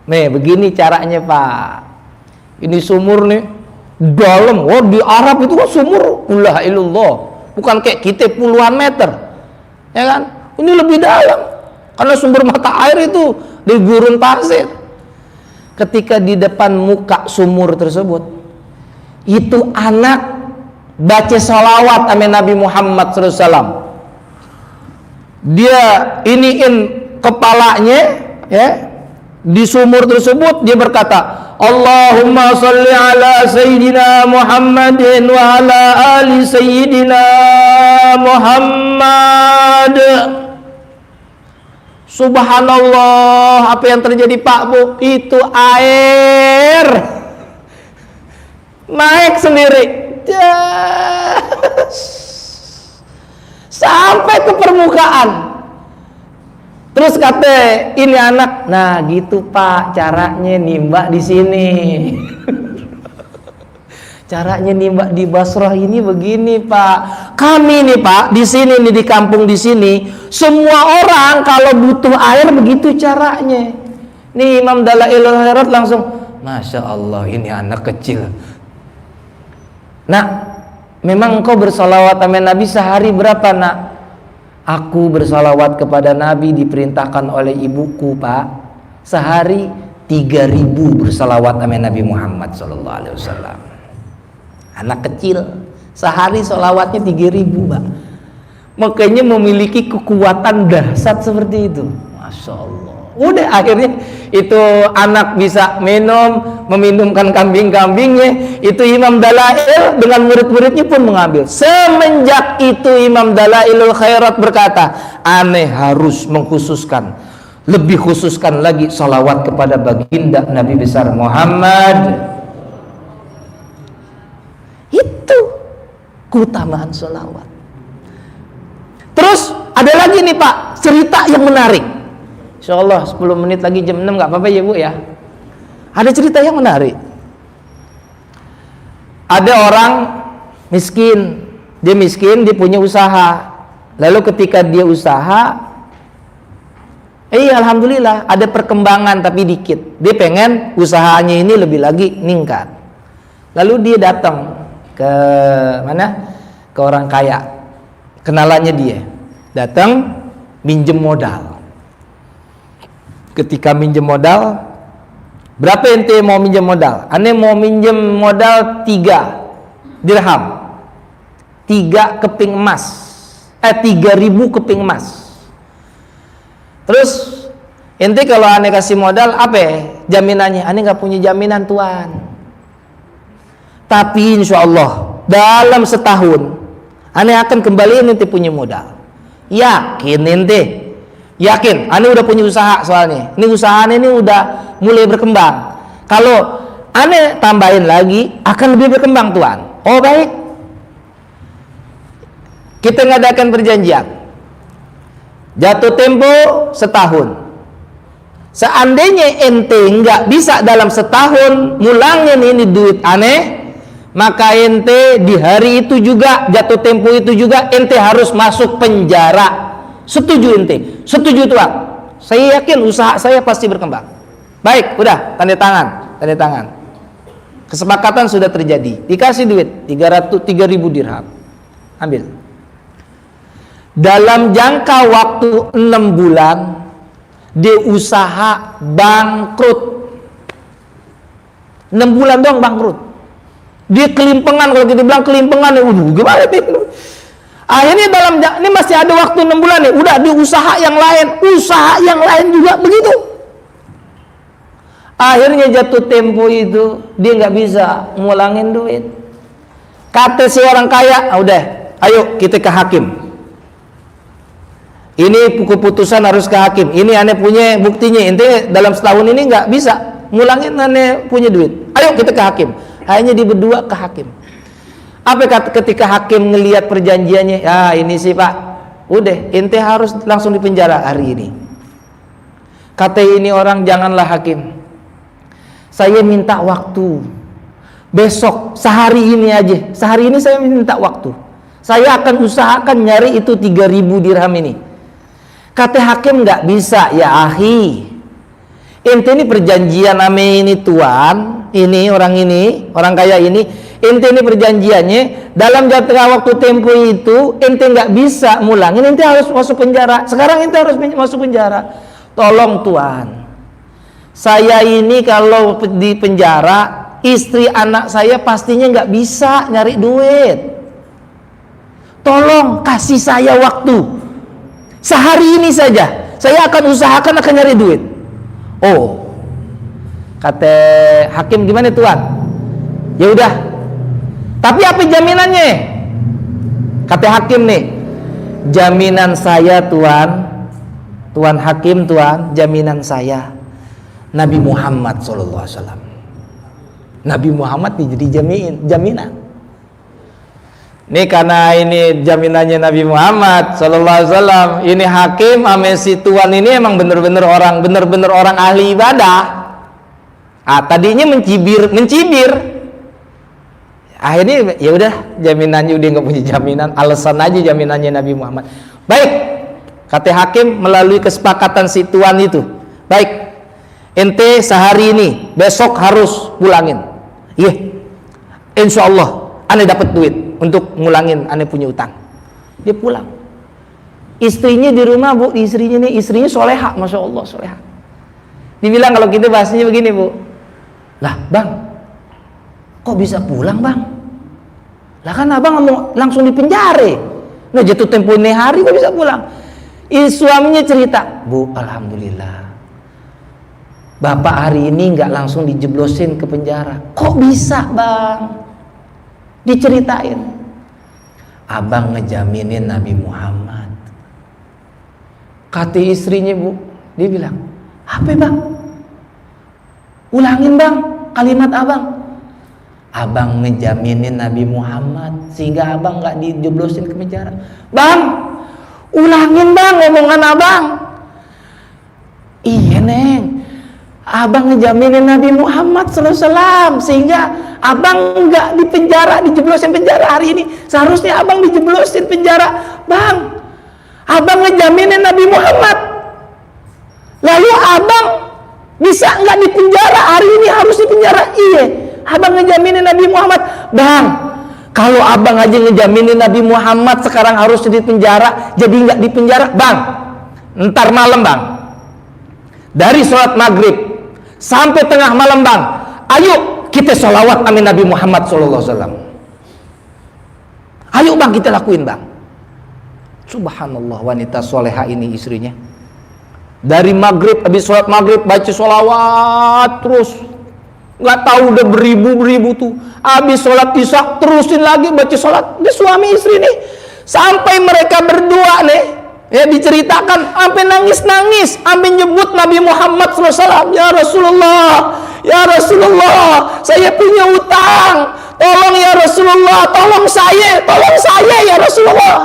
Nih, begini caranya, Pak. Ini sumur nih dalam. Oh, di Arab itu kan sumur la ilallah, bukan kayak kita puluhan meter, ya kan? Ini lebih dalam karena sumber mata air itu di gurun pasir. Ketika di depan muka sumur tersebut, itu anak baca salawat sama Nabi Muhammad SAW. Dia iniin kepalanya, ya, di sumur tersebut. Dia berkata, "Allahumma salli ala Sayyidina Muhammadin wa ala ali Sayyidina Muhammad." Subhanallah, apa yang terjadi, Pak Bu? Itu air naik sendiri sampai ke permukaan. Terus kata ini anak, "Nah gitu Pak, caranya nimba di sini." Caranya nimba di Basrah ini begini, Pak. Kami nih, Pak, di sini nih, di kampung di sini, semua orang kalau butuh air begitu caranya. Nih Imam Dalailul Khairat langsung, "Masya Allah, ini anak kecil. Nak, memang engkau bersalawat sama Nabi sehari berapa, nak?" "Aku bersalawat kepada Nabi diperintahkan oleh ibuku, Pak. Sehari 3.000 bersalawat sama Nabi Muhammad SAW." Anak kecil sehari salawatnya 3.000, Pak. Makanya memiliki kekuatan dahsyat seperti itu. Masya Allah. Udah akhirnya itu anak bisa meminumkan kambing-kambingnya. Itu Imam Dalail dengan murid-muridnya pun mengambil. Semenjak itu Imam Dalailul Khairat berkata, "Aneh harus mengkhususkan, lebih khususkan lagi salawat kepada baginda Nabi besar Muhammad." Itu keutamaan salawat. Terus ada lagi nih, Pak, cerita yang menarik. Insyaallah 10 menit lagi jam 6, nggak apa-apa ya Bu ya. Ada cerita yang menarik. Ada orang miskin, dia punya usaha. Lalu ketika dia usaha, alhamdulillah ada perkembangan tapi dikit. Dia pengen usahanya ini lebih lagi meningkat. Lalu dia datang ke mana? Ke orang kaya, kenalannya dia. Datang minjem modal. Ketika minjem modal, berapa ente mau minjem modal? Ane mau minjem modal 3 dirham, 3 keping emas, 3.000 keping emas. Terus ente kalau ane kasih modal apa ya jaminannya? Ane nggak punya jaminan, Tuan. Tapi insya Allah dalam setahun ane akan kembaliin ente punya modal. Yakin ente? Yakin? Ane udah punya usaha soalnya. Ini usaha ane ini udah mulai berkembang. Kalau ane tambahin lagi akan lebih berkembang, Tuan. Oh baik. kita ngadakan perjanjian, jatuh tempo setahun. Seandainya ente nggak bisa dalam setahun mulangin ini duit aneh, maka ente di hari itu juga, jatuh tempo itu juga, ente harus masuk penjara. Setuju ente? Setuju Tuan? Saya yakin usaha saya pasti berkembang. Baik, udah tanda tangan. Kesepakatan sudah terjadi. Dikasih duit 3.000 dirham. Ambil. Dalam jangka waktu 6 bulan dia usaha bangkrut. 6 bulan doang bangkrut. Dia kelimpengan, kalau kita bilang kelimpengan, gimana nih? Akhirnya ini masih ada waktu 6 bulan nih, udah di usaha yang lain juga begitu. Akhirnya jatuh tempo itu dia nggak bisa ngulangin duit. Kata si orang kaya, udah, ayo kita ke hakim. Ini keputusan harus ke hakim. Ini aneh punya buktinya. Intinya dalam setahun ini nggak bisa ngulangin aneh punya duit. Ayo kita ke hakim. Hanya di berdua ke hakim. Apa kata ketika hakim ngelihat perjanjiannya? Ya ini sih Pak, udah ente harus langsung dipenjara hari ini. Kata ini orang, janganlah hakim. Saya minta waktu. Besok sehari ini aja. Sehari ini saya minta waktu. Saya akan usahakan nyari itu 3.000 dirham ini. Kata hakim nggak bisa ya ahi. Ente ini perjanjian ame ini tuan, ini orang kaya ini, ente ini perjanjiannya dalam jangka waktu tempo itu ente nggak bisa mulangin, ente harus masuk penjara. Sekarang ente harus masuk penjara. Tolong tuan, saya ini kalau di penjara, istri anak saya pastinya nggak bisa nyari duit. Tolong kasih saya waktu. Sehari ini saja, saya akan usahakan akan nyari duit. Oh, kata hakim gimana tuan? Ya udah. Tapi apa jaminannya? Kata hakim nih, jaminan saya tuan hakim tuan, jaminan saya Nabi Muhammad SAW. Nabi Muhammad nih jadi jaminan. Ini karena ini jaminannya Nabi Muhammad SAW. Ini hakim ame si tuan ini emang bener-bener orang ahli ibadah. Tadinya mencibir. Akhirnya ya udah jaminannya udah nggak punya jaminan, alasan aja jaminannya Nabi Muhammad. Baik, kata hakim melalui kesepakatan si tuan itu. Baik, ente sehari ini, besok harus pulangin. Iya, insya Allah ane dapat duit untuk ngulangin ane punya utang. Dia pulang. Istrinya di rumah bu, istrinya soleha, masya Allah soleha. Dibilang kalau kita bahasanya begini bu, lah bang, kok bisa pulang bang? Lah kan abang mau langsung dipenjara. Nah jatuh tempo ini hari kok bisa pulang? Suaminya cerita, bu alhamdulillah, bapak hari ini nggak langsung dijeblosin ke penjara. Kok bisa bang? Diceritain, abang ngejaminin Nabi Muhammad. Kata istrinya bu, dia bilang, apa bang? Ulangin bang kalimat abang. Abang ngejaminin Nabi Muhammad sehingga abang nggak dijeblosin ke penjara. Bang, ulangin bang omongan abang. Iya neng, abang ngejaminin Nabi Muhammad SAW sehingga abang nggak dijeblosin penjara hari ini. Seharusnya abang dijeblosin penjara. Bang, abang ngejaminin Nabi Muhammad, lalu abang bisa nggak dipenjara hari ini, harus dipenjara. Iya, abang ngejaminin Nabi Muhammad. Bang, kalau abang aja ngejaminin Nabi Muhammad sekarang harus dipenjara, jadi nggak dipenjara. Bang, ntar malam bang, dari sholat maghrib sampai tengah malam bang, ayo kita sholawat amin Nabi Muhammad SAW. Ayo bang kita lakuin bang. Subhanallah, wanita soleha ini istrinya. Dari maghrib, habis sholat maghrib baca sholawat terus. Nggak tahu udah beribu-ribu tuh. Habis sholat isya terusin lagi baca sholat. Dia suami istri nih. Sampai mereka berdua nih, ya diceritakan sampai nangis-nangis, sampai nyebut Nabi Muhammad SAW. Ya Rasulullah, saya punya utang. Tolong ya Rasulullah, tolong saya ya Rasulullah.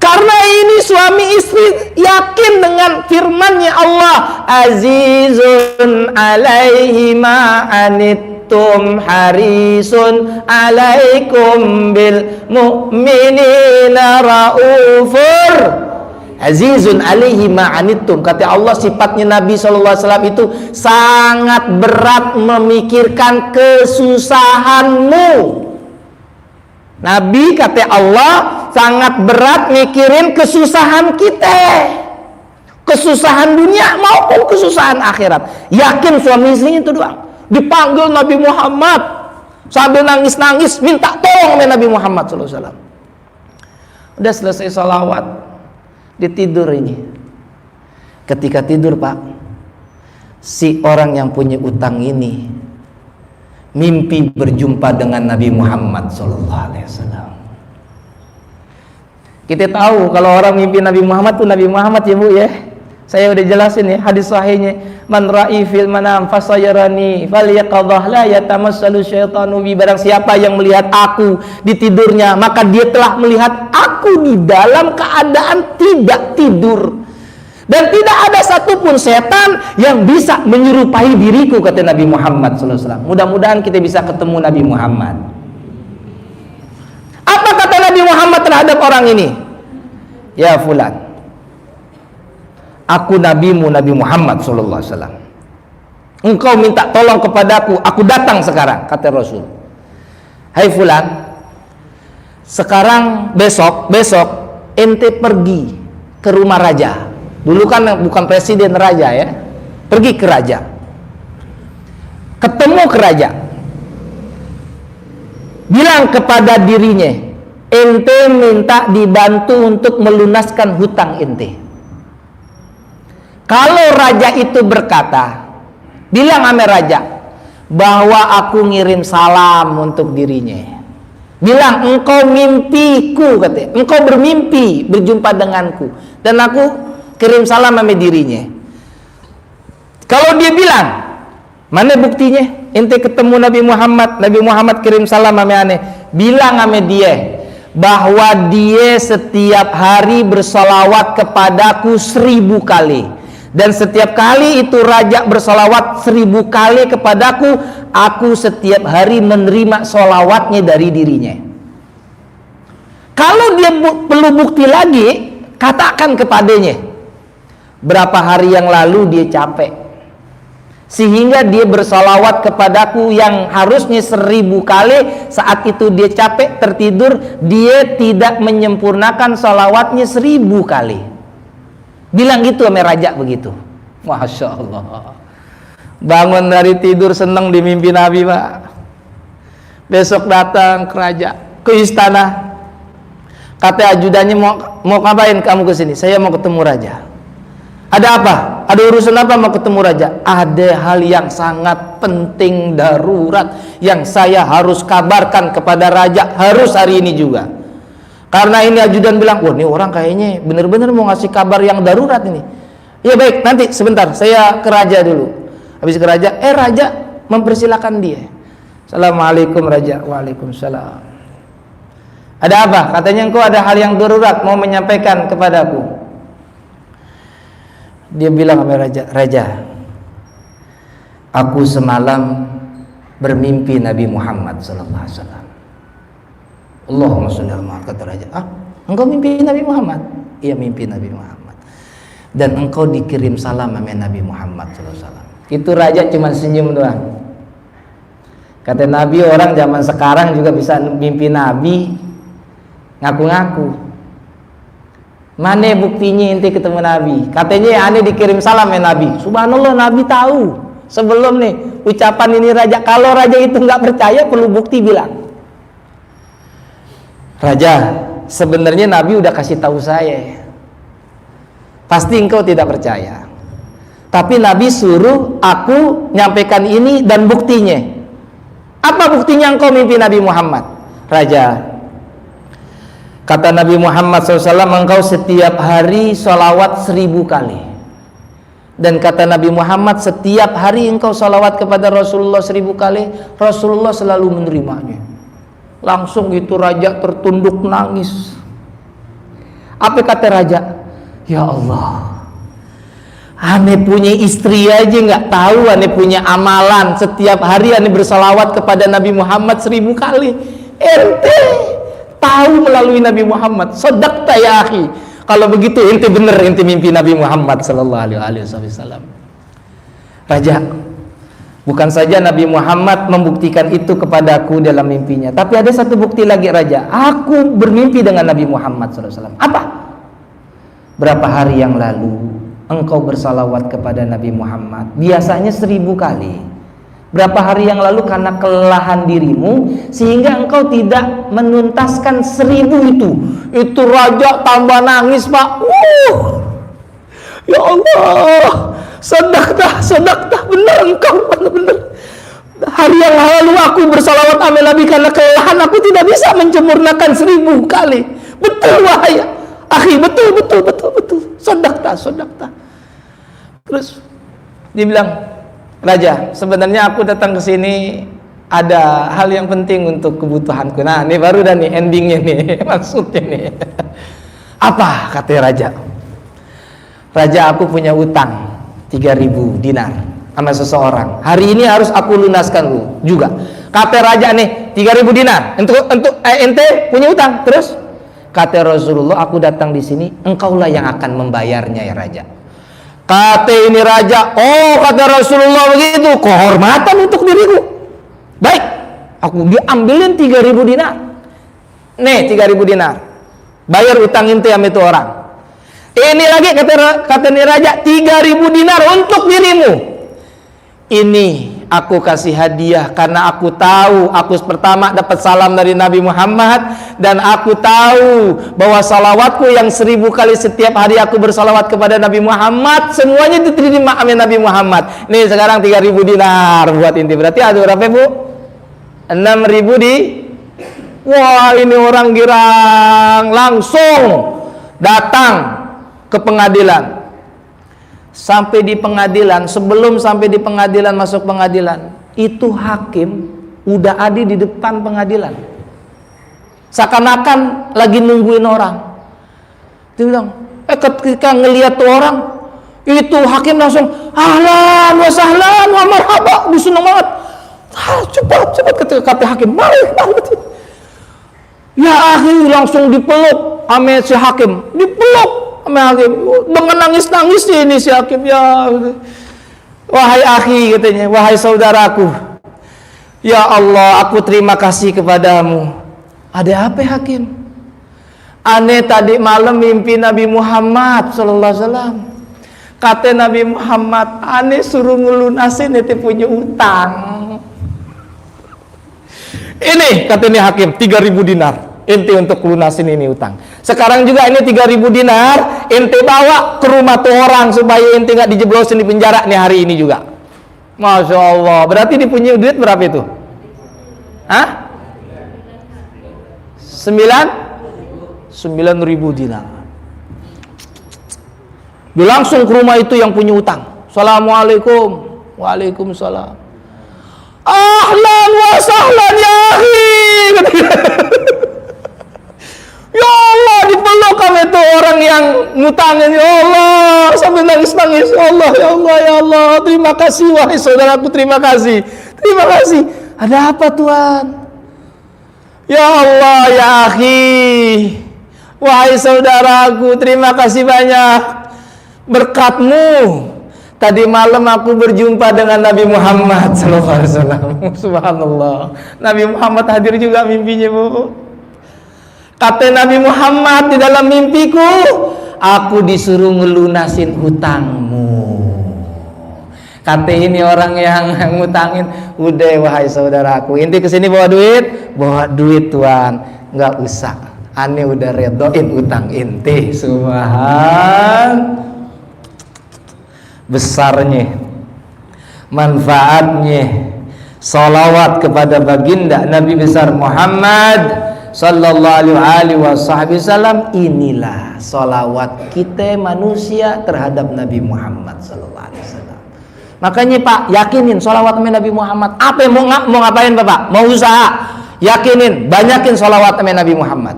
Karena ini suami istri yakin dengan firman-Nya Allah, azizun alaihi ma anittum harisun alaikum bil mu'minina raufur. Azizun alaihi ma anittum, kata Allah sifatnya Nabi SAW itu sangat berat memikirkan kesusahanmu. Nabi kata Allah sangat berat mikirin kesusahan kita, kesusahan dunia maupun kesusahan akhirat. Yakin suami istrinya itu doang. Dipanggil Nabi Muhammad sambil nangis-nangis minta tolong sama Nabi Muhammad SAW. Udah selesai salawat, ditidur ini. Ketika tidur Pak, si orang yang punya utang ini mimpi berjumpa dengan Nabi Muhammad SAW. Kita tahu kalau orang mimpi Nabi Muhammad itu Nabi Muhammad ya Bu ya. Saya udah jelasin ya hadis sahihnya, man ra'i fil manam fasayarani falyaqadhah la yatamassalu syaitanu bi. Barang siapa yang melihat aku di tidurnya, maka dia telah melihat aku di dalam keadaan tidak tidur. Dan tidak ada satupun setan yang bisa menyerupai diriku, kata Nabi Muhammad SAW. Mudah-mudahan kita bisa ketemu Nabi Muhammad. Apa kata Nabi Muhammad terhadap orang ini? Ya fulan, aku nabimu Nabi Muhammad SAW. Engkau minta tolong kepadaku, aku datang sekarang, kata Rasul. Hai fulan, sekarang besok ente pergi ke rumah raja. Dulu kan bukan presiden, raja ya. Pergi ke raja, ketemu ke raja, bilang kepada dirinya, ente minta dibantu untuk melunaskan hutang ente. Kalau raja itu berkata, bilang sama raja bahwa aku ngirim salam untuk dirinya. Bilang engkau mimpiku, katanya, engkau bermimpi berjumpa denganku dan aku kirim salam sama dirinya. Kalau dia bilang, mana buktinya ente ketemu Nabi Muhammad kirim salam sama aneh, bilang sama dia bahwa dia setiap hari bersolawat kepadaku 1000 kali, dan setiap kali itu raja bersolawat 1000 kali kepadaku, aku setiap hari menerima solawatnya dari dirinya. Kalau dia perlu bukti lagi, katakan kepadanya berapa hari yang lalu dia capek sehingga dia bersolawat kepadaku yang harusnya 1000 kali. Saat itu dia capek tertidur, dia tidak menyempurnakan solawatnya 1000 kali. Bilang gitu sama raja begitu. Masya Allah, bangun dari tidur senang di mimpi Nabi Pak. Besok datang ke raja, ke istana. Kata ajudannya, mau ngapain kamu ke sini? Saya mau ketemu raja. Ada apa? Ada urusan apa mau ketemu raja? Ada hal yang sangat penting, darurat, yang saya harus kabarkan kepada raja, harus hari ini juga. Karena ini ajudan bilang, wah ini orang kayaknya benar-benar mau ngasih kabar yang darurat ini. Ya baik, nanti sebentar, saya ke raja dulu. Habis ke raja, raja mempersilahkan dia. Assalamualaikum raja. Waalaikumsalam. Ada apa? Katanya engkau ada hal yang darurat mau menyampaikan kepadaku. Dia bilang sama raja, raja, aku semalam bermimpi Nabi Muhammad SAW. Allahumma sholli ala Muhammad, kata raja. Engkau mimpi Nabi Muhammad? Iya, mimpi Nabi Muhammad. Dan engkau dikirim salam sama Nabi Muhammad SAW. Itu raja cuma senyum doang. Kata Nabi, orang zaman sekarang juga bisa mimpi Nabi, ngaku-ngaku. Mana buktinya ente ketemu Nabi? Katanya aneh dikirim salam ya Nabi. Subhanallah, Nabi tahu sebelum nih ucapan ini raja. Kalau raja itu nggak percaya, perlu bukti bilang, raja, sebenarnya Nabi udah kasih tahu saya. Pasti engkau tidak percaya. Tapi Nabi suruh aku nyampaikan ini dan buktinya. Apa buktinya engkau mimpi Nabi Muhammad? Raja, kata Nabi Muhammad SAW, engkau setiap hari sholawat 1000 kali. Dan kata Nabi Muhammad, setiap hari engkau sholawat kepada Rasulullah 1000 kali, Rasulullah selalu menerimanya. Langsung itu raja tertunduk nangis. Apa kata raja? Ya Allah, ane punya istri aja nggak tahu ane punya amalan setiap hari ane bersalawat kepada Nabi Muhammad 1000 kali. Ente tahu melalui Nabi Muhammad. Shadaqta ya akhi. Kalau begitu ente bener, ente mimpi Nabi Muhammad sallallahu alaihi wasallam. Raja, bukan saja Nabi Muhammad membuktikan itu kepadaku dalam mimpinya, tapi ada satu bukti lagi raja. Aku bermimpi dengan Nabi Muhammad sallallahu alaihi wasallam. Apa? Berapa hari yang lalu engkau bersalawat kepada Nabi Muhammad biasanya 1000 kali. Berapa hari yang lalu karena kelelahan dirimu sehingga engkau tidak menuntaskan 1000 itu. Itu raja tambah nangis, Pak. Ya Allah, sedekah benar engkau, benar. Hari yang lalu aku bersalawat sama Nabi karena kelelahan aku tidak bisa menyempurnakan 1000 kali. Betul wahai akhi, betul. Sedekah. Terus dibilang, Raja, sebenarnya aku datang ke sini ada hal yang penting untuk kebutuhanku. Nah, ini baru dah nih endingnya nih, maksudnya nih. Apa kata raja? Raja, aku punya utang 3000 dinar sama seseorang. Hari ini harus aku lunaskan juga. Kata raja nih, 3000 dinar. Untuk ente punya utang. Terus kata Rasulullah, aku datang di sini, engkaulah yang akan membayarnya ya raja. Kata ini raja, oh kata Rasulullah begitu, kehormatan untuk diriku. Baik, aku diambilin 3000 dinar. Nih 3000 dinar, bayar utang ente sama itu orang. Ini lagi kata ini raja, 3000 dinar untuk dirimu. Ini aku kasih hadiah karena aku tahu aku pertama dapat salam dari Nabi Muhammad, dan aku tahu bahwa salawatku yang 1000 kali setiap hari aku bersalawat kepada Nabi Muhammad semuanya diterima oleh Nabi Muhammad. Nih sekarang 3000 dinar buat inti. Berarti ada berapa Bu? 6000 di. Wah, ini orang girang langsung datang ke pengadilan. Sampai di pengadilan, sebelum sampai di pengadilan, masuk pengadilan, itu hakim udah ada di depan pengadilan, seakan-akan lagi nungguin orang. Dia bilang, ketika ngelihat tuh orang itu, hakim langsung ahlan wa sahlan wa marhaba, senang banget. Cepat kata hakim, mari. Ya akhi, langsung dipeluk sama si hakim, hakim dengan nangis ini si hakim. Ya wahai akhi, katanya, wahai saudaraku, ya Allah, aku terima kasih kepadamu. Ada apa hakim? Ane tadi malam mimpi Nabi Muhammad sallallahu alaihi wasallam. Kata Nabi Muhammad, ane suruh ngelunasin ente punya utang. Ini kata ini hakim, 3000 dinar ente untuk lunasin ini utang. Sekarang juga ini 3000 dinar ente bawa ke rumah tuh orang supaya ente nggak dijeblosin di penjara nih hari ini juga. Masya Allah, berarti dipunya duit berapa itu? Hah? 9.000 dinar. Dia langsung ke rumah itu yang punya utang. Assalamualaikum. Waalaikumsalam. Ahlan wa sahlan ya akhi. Ya Allah, dipeluk kami itu orang yang ngutangin. Ya Allah, sampai nangis. Ya Allah, terima kasih wahai saudaraku, terima kasih. Ada apa Tuhan? Ya Allah ya akhi, wahai saudaraku, terima kasih banyak. Berkatmu tadi malam aku berjumpa dengan Nabi Muhammad SAW. Subhanallah, Nabi Muhammad hadir juga mimpinya Bu. Kata Nabi Muhammad di dalam mimpiku, aku disuruh ngelunasin hutangmu. Kata ini orang yang ngutangin, udah wahai saudaraku, inti kesini bawa duit Tuhan, nggak usah, ane udah redoin utang inti. Subhan, besarnya, manfaatnya salawat kepada baginda Nabi besar Muhammad sallallahu alaihi wasallam. Inilah salawat kita manusia terhadap Nabi Muhammad sallallahu alaihi wasallam. Makanya Pak, yakinin salawat sama Nabi Muhammad. Apa yang mau ngapain Bapak? Mau usaha, yakinin banyakin salawat sama Nabi Muhammad.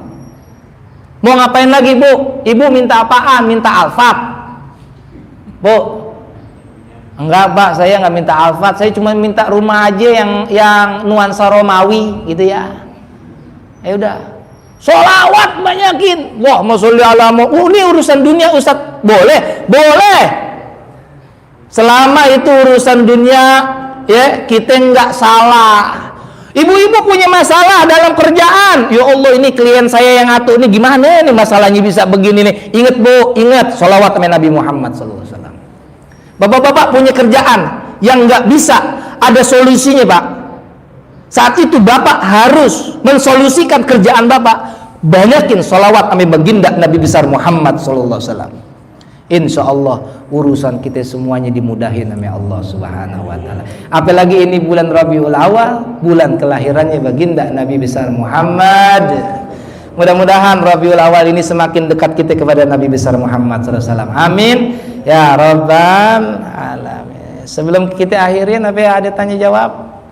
Mau ngapain lagi, Bu? Ibu minta apaan? Minta Alphard, Bu? Enggak, Pak, saya nggak minta Alphard, saya cuma minta rumah aja yang nuansa Romawi gitu ya. Ya udah, sholawat banyakin. Wah, mau sholli ala ini urusan dunia, Ustaz. Boleh, boleh. Selama itu urusan dunia, ya kita nggak salah. Ibu-ibu punya masalah dalam kerjaan. Ya Allah, ini klien saya yang ngatur ini gimana nih masalahnya bisa begini nih. Ingat, Bu, ingat sholawat sama Nabi Muhammad SAW. Bapak-bapak punya kerjaan yang nggak bisa ada solusinya, Pak. Saat itu Bapak harus mensolusikan kerjaan Bapak. Banyakin sholawat sama baginda Nabi besar Muhammad SAW. Insya Allah urusan kita semuanya dimudahin oleh Allah Subhanahu wa Ta'ala. Apalagi ini bulan Rabiul Awal, bulan kelahirannya baginda Nabi besar Muhammad. Mudah-mudahan Rabiul Awal ini semakin dekat kita kepada Nabi besar Muhammad SAW. Amin ya Rabbal Alamin. Sebelum kita akhirin, ada tanya jawab?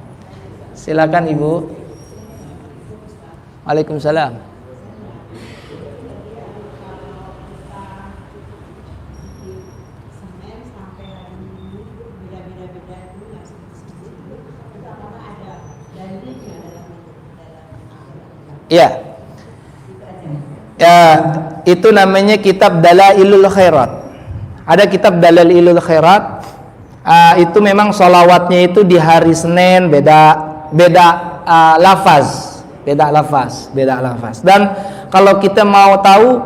Silakan Ibu. Waalaikumsalam. Ya, itu namanya kitab Dalailul Khairat. Ada kitab Dalailul Khairat. Itu memang sholawatnya itu di hari Senin beda lafaz. Dan kalau kita mau tahu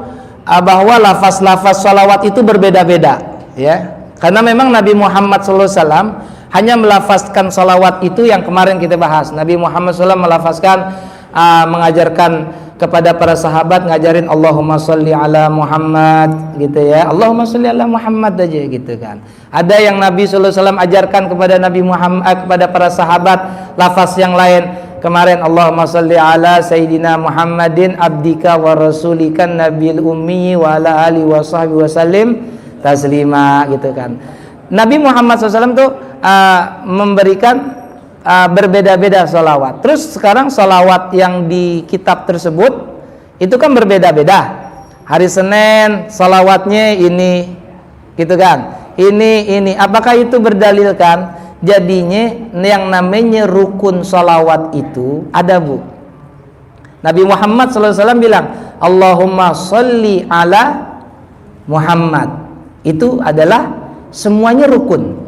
bahwa lafaz-lafaz sholawat itu berbeda-beda, ya. Karena memang Nabi Muhammad SAW hanya melafazkan sholawat itu yang kemarin kita bahas. Nabi Muhammad SAW melafazkan, mengajarkan kepada para sahabat, ngajarin Allahumma sholli ala Muhammad gitu ya, Allahumma sholli ala Muhammad aja gitu kan. Ada yang Nabi SAW ajarkan kepada Nabi Muhammad, kepada para sahabat lafaz yang lain. Kemarin Allahumma sholli ala Sayyidina Muhammadin abdika wa rasulikan nabil ummi wa ala alihi wa sahbihi wa sallim taslima gitu kan. Nabi Muhammad SAW tuh memberikan berbeda-beda sholawat. Terus sekarang sholawat yang di kitab tersebut itu kan berbeda-beda. Hari Senin sholawatnya ini, gitu kan? Ini. Apakah itu berdalilkan? Jadinya yang namanya rukun sholawat itu ada, Bu. Nabi Muhammad SAW bilang, Allahumma sholli ala Muhammad. Itu adalah semuanya rukun.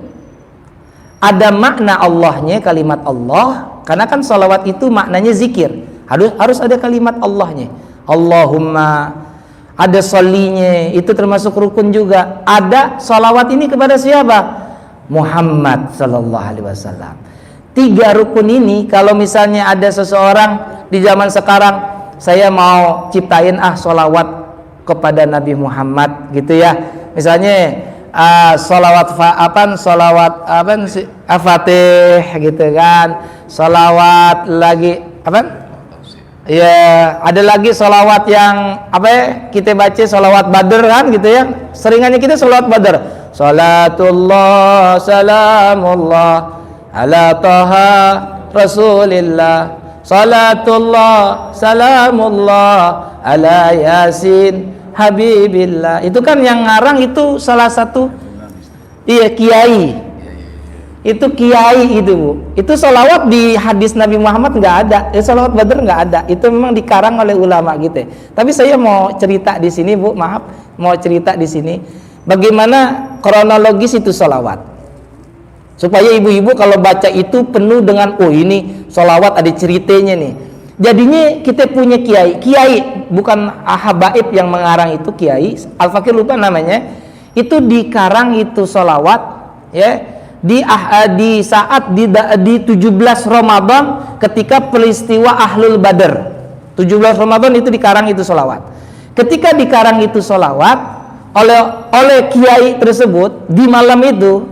Ada makna Allahnya, kalimat Allah, karena kan salawat itu maknanya zikir, harus ada kalimat Allahnya. Allahumma, ada sholinya, itu termasuk rukun juga. Ada salawat ini kepada siapa? Muhammad sallallahu alaihi wasallam. 3 rukun ini, kalau misalnya ada seseorang di zaman sekarang, saya mau ciptain salawat kepada Nabi Muhammad gitu ya, misalnya salawat Al-Fatih gitu kan, salawat lagi ya, ada lagi salawat yang kita baca salawat Badr kan gitu ya, seringannya kita salawat Badr, salatullah salamullah ala taha rasulillah, salatullah salamullah ala yasin Habibillah. Itu kan yang ngarang itu salah satu kiai. Itu kiai itu, Bu. Itu sholawat di hadis Nabi Muhammad nggak ada. Sholawat Badr nggak ada. Itu memang dikarang oleh ulama gitu. Tapi saya mau cerita di sini, Bu. Maaf, mau cerita di sini bagaimana kronologis itu sholawat. Supaya ibu-ibu kalau baca itu penuh dengan ini sholawat ada ceritanya nih. Jadinya kita punya kiai bukan habaib yang mengarang, itu kiai Al-Fakir lupa namanya, itu dikarang itu sholawat ya di saat di 17 Ramadan ketika peristiwa Ahlul Badar. 17 Ramadan itu dikarang itu sholawat. Ketika dikarang itu sholawat oleh kiai tersebut di malam itu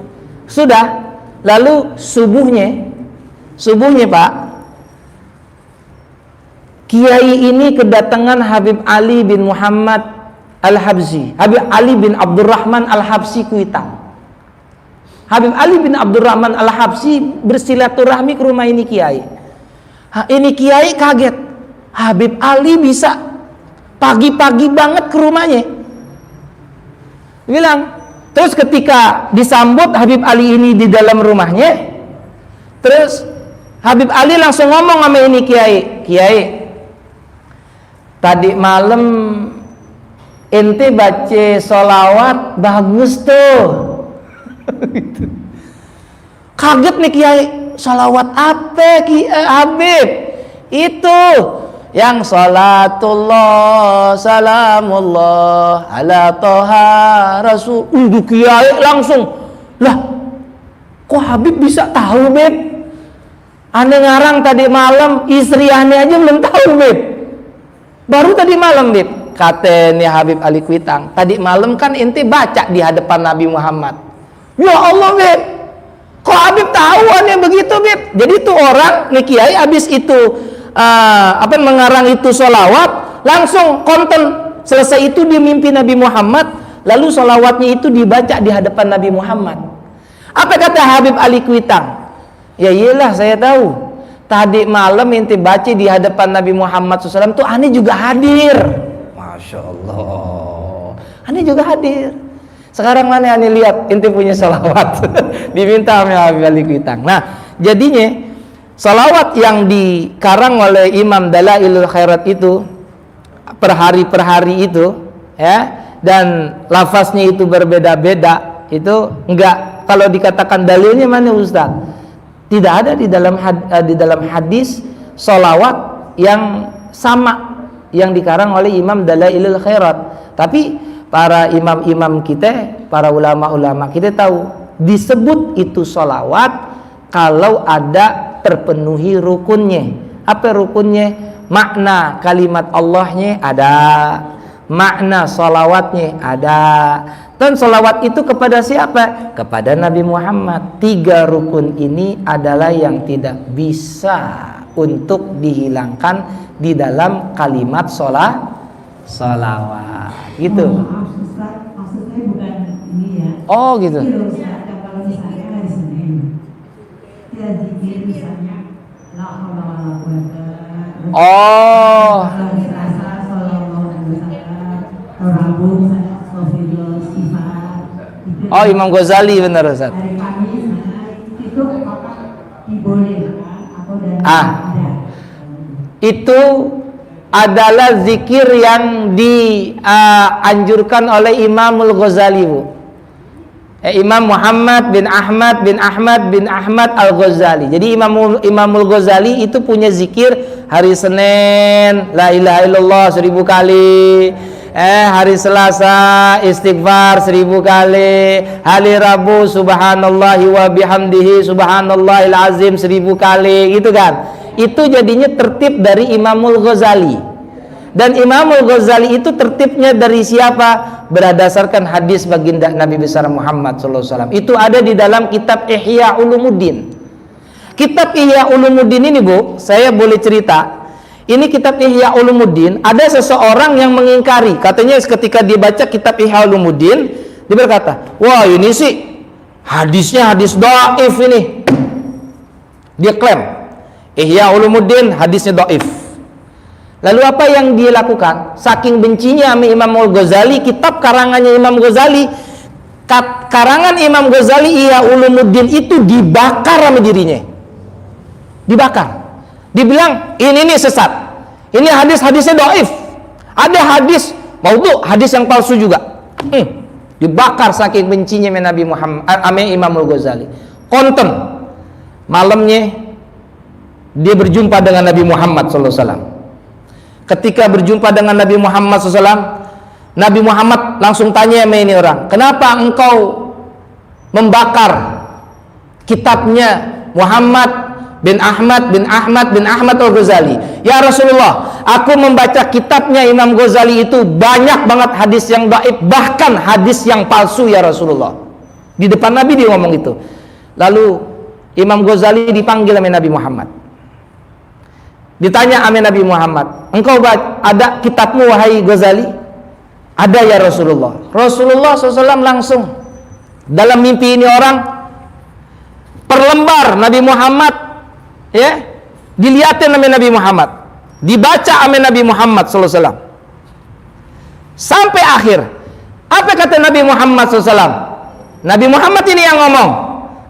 sudah, lalu subuhnya Pak, kiai ini kedatangan Habib Ali bin Muhammad Al-Habsyi, Habib Ali bin Abdurrahman Al-Habsyi Kuitang. Habib Ali bin Abdurrahman Al-Habsyi bersilaturahmi ke rumah ini kiai. Ini kiai kaget, Habib Ali bisa pagi-pagi banget ke rumahnya. Bilang, terus ketika disambut Habib Ali ini di dalam rumahnya, terus Habib Ali langsung ngomong sama ini Kiai, tadi malam ente baca sholawat bagus tuh. Kaget nih Kiai, sholawat apa Habib? Itu yang salatullah salamullah ala toha rasul. Kiai langsung, lah kok Habib bisa tahu Beb? Ane ngarang tadi malam, istri ane aja belum tahu Beb, baru tadi malam Beb. Katanya Habib Ali Kuitang, tadi malam kan ente baca di hadapan Nabi Muhammad. Ya Allah Beb, kok Habib tahu ane begitu Beb? Jadi tuh orang nih Kiai habis itu mengarang itu sholawat, langsung konten selesai itu dia mimpi Nabi Muhammad, lalu sholawatnya itu dibaca di hadapan Nabi Muhammad. Apa kata Habib Ali Kuitang? Ya iyalah saya tahu, tadi malam ente baca di hadapan Nabi Muhammad SAW tuh ane juga hadir. Masya Allah, ane juga hadir. Sekarang mana ane lihat ente punya sholawat diminta sama Habib Ali Kuitang. Nah jadinya salawat yang dikarang oleh Imam Dalailul Khairat itu per hari itu ya, dan lafaznya itu berbeda-beda, itu enggak, kalau dikatakan dalilnya mana Ustaz? Tidak ada di dalam hadis salawat yang sama yang dikarang oleh Imam Dalailul Khairat. Tapi para imam-imam kita, para ulama-ulama kita tahu disebut itu salawat kalau ada terpenuhi rukunnya. Apa rukunnya? Makna kalimat Allahnya ada, makna salawatnya ada. Dan salawat itu kepada siapa? Kepada Nabi Muhammad. 3 rukun ini adalah yang tidak bisa untuk dihilangkan di dalam kalimat salawat. Gitu. Maaf Ustaz, maksudnya bukan ini ya. Oh gitu. Kalau misalnya hari Senin kita zikir misalnya la haula wala quwata. Oh. Hari Selasa sallallahu alaihi wasallam, Rabu astagfirullah sifat. Oh Imam Ghazali benar Ustaz. Hari Kamis itu apakah dibolehkan atau dan ada? Itu adalah zikir yang dianjurkan oleh Imamul Ghazali, Bu. Imam Muhammad bin Ahmad Al-Ghazali. Jadi Imamul Ghazali itu punya zikir hari Senin la ilaha illallah 1000 kali, hari Selasa istighfar 1000 kali, hari Rabu subhanallahi wa bihamdihi subhanallahil azim 1000 kali, gitu kan. Itu jadinya tertib dari Imamul Ghazali. Dan Imamul Ghazali itu tertibnya dari siapa? Berdasarkan hadis baginda Nabi besar Muhammad SAW. Itu ada di dalam kitab Ihya Ulumuddin. Kitab Ihya Ulumuddin ini, Bu, saya boleh cerita. Ini kitab Ihya Ulumuddin, ada seseorang yang mengingkari. Katanya ketika dibaca kitab Ihya Ulumuddin, dia berkata, wah ini sih hadisnya hadis dhaif ini. Dia klaim Ihya Ulumuddin hadisnya dhaif. Lalu apa yang dia lakukan? Saking bencinya sama Imamul Ghazali, kitab karangannya Imam Ghazali, karangan Imam Ghazali Ihya Ulumuddin itu dibakar sama dirinya. Dibakar. Dibilang ini nih sesat. Ini hadis-hadisnya dhaif. Ada hadis maudhu, hadis yang palsu juga. Dibakar saking bencinya sama Nabi Muhammad, sama Imamul Ghazali. Konten malamnya dia berjumpa dengan Nabi Muhammad SAW. Ketika berjumpa dengan Nabi Muhammad SAW, Nabi Muhammad langsung tanya sama ini orang, kenapa engkau membakar kitabnya Muhammad bin Ahmad Al-Ghazali? Ya Rasulullah, aku membaca kitabnya Imam Ghazali itu banyak banget hadis yang dhaif, bahkan hadis yang palsu ya Rasulullah. Di depan Nabi dia ngomong itu. Lalu Imam Ghazali dipanggil sama Nabi Muhammad. Ditanya sama Nabi Muhammad, engkau ada kitabmu wahai Ghazali? Ada ya Rasulullah. Rasulullah SAW langsung dalam mimpi ini orang per lembar Nabi Muhammad, ya, dilihatin sama Nabi Muhammad, dibaca sama Nabi Muhammad SAW. sampai akhir. Apa kata Nabi Muhammad SAW? Nabi Muhammad ini yang ngomong,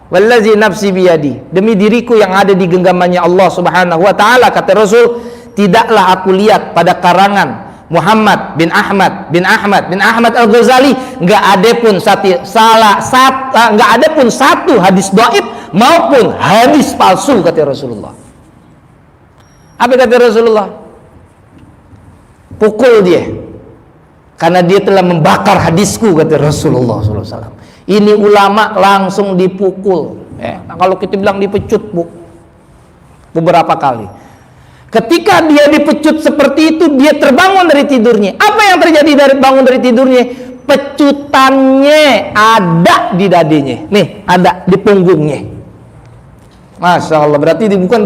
wallazi nafsi biyadi, demi diriku yang ada di genggamannya Allah Subhanahu wa taala, kata Rasul, tidaklah aku lihat pada karangan Muhammad bin Ahmad Al-Ghazali nggak ada pun satu hadis dhaif maupun hadis palsu, kata Rasulullah. Apa kata Rasulullah? Pukul dia, karena dia telah membakar hadisku, kata Rasulullah SAW. Ini ulama langsung dipukul. Nah, kalau kita bilang dipecut, beberapa kali. Ketika dia dipecut seperti itu, dia terbangun dari tidurnya. Apa yang terjadi dari bangun dari tidurnya? Pecutannya ada di dadanya. Nih, ada di punggungnya. Masya Allah, berarti dia bukan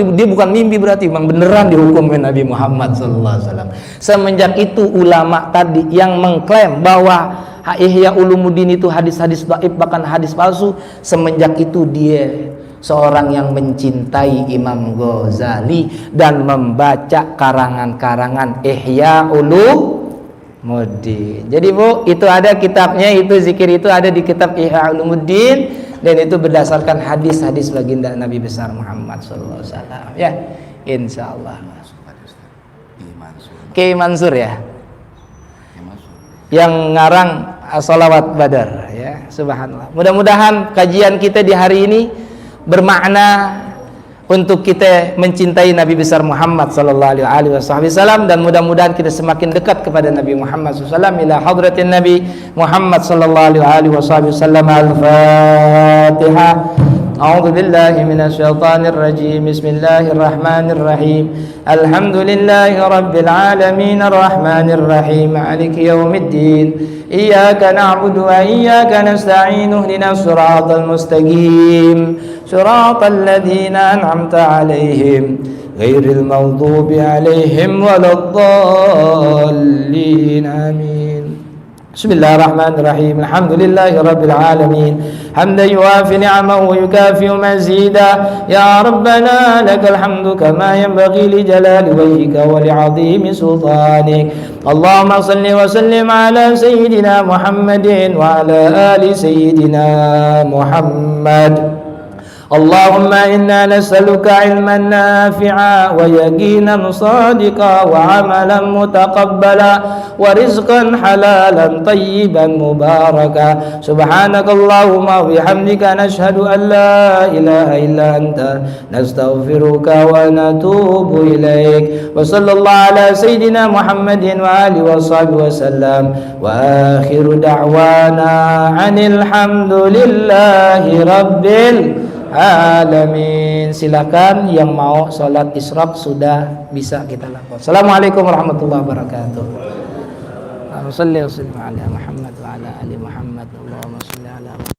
mimpi, berarti memang beneran dihukum oleh Nabi Muhammad SAW. Semenjak itu ulama tadi yang mengklaim bahwa Ihya Ulumuddin itu hadis-hadis dhaif, bahkan hadis palsu, semenjak itu dia seorang yang mencintai Imam Ghazali dan membaca karangan-karangan Ihya Ulumuddin. Jadi Bu, itu ada kitabnya, itu zikir itu ada di kitab Ihya Ulumuddin. Dan itu berdasarkan hadis-hadis baginda Nabi besar Muhammad sallallahu alaihi wasallam. Ya, insyaallah. Kiai Mansur ya. Yang ngarang Sholawat Badar ya, subhanallah. Mudah-mudahan kajian kita di hari ini bermakna untuk kita mencintai Nabi besar Muhammad sallallahu alaihi wasallam, dan mudah-mudahan kita semakin dekat kepada Nabi Muhammad sallallahu alaihi wasallam. Ila hadratin Nabi Muhammad sallallahu alaihi wasallam. Al-Fatihah. A'udzu billahi minasy syaithanir rajim. Bismillahirrahmanirrahim. Alhamdulillahi rabbil alamin arrahmanir rahim maliki yaumiddin. Iyyaka na'budu wa iyyaka nasta'in. Ihdinas siratal mustaqim. Siratal ladzina an'amta 'alaihim ghairil maghdubi 'alaihim waladdallin. Amin. Bismillahirrahmanirrahim. Alhamdulillahi rabbil alamin. Hamdan yuwafi ni'amahu wa yukafi'u mazida. Ya Rabbana lakal hamdu kama yanbaghi li jalali wajhika wa li 'azimi sultanik. Allahumma salli wa sallim ala sayyidina Muhammadin wa ala ali sayyidina Muhammad. اللهم إنا نسألك علما نافعا ويقينا صادقا وعملا متقبلا ورزقا حلالا طيبا مباركا. سبحانك اللهم وبحمدك نشهد أن لا إله إلا أنت نستغفرك ونتوب إليك. وصلى الله على سيدنا محمد وآله وصحبه وسلم. وآخر دعوانا عن الحمد لله رب alamin. Silakan yang mau sholat isyraq sudah bisa kita lakukan. Assalamualaikum warahmatullahi wabarakatuh. Allahumma shalli wa sallim ala Muhammad wa ala ali Muhammad. Allahumma shalli ala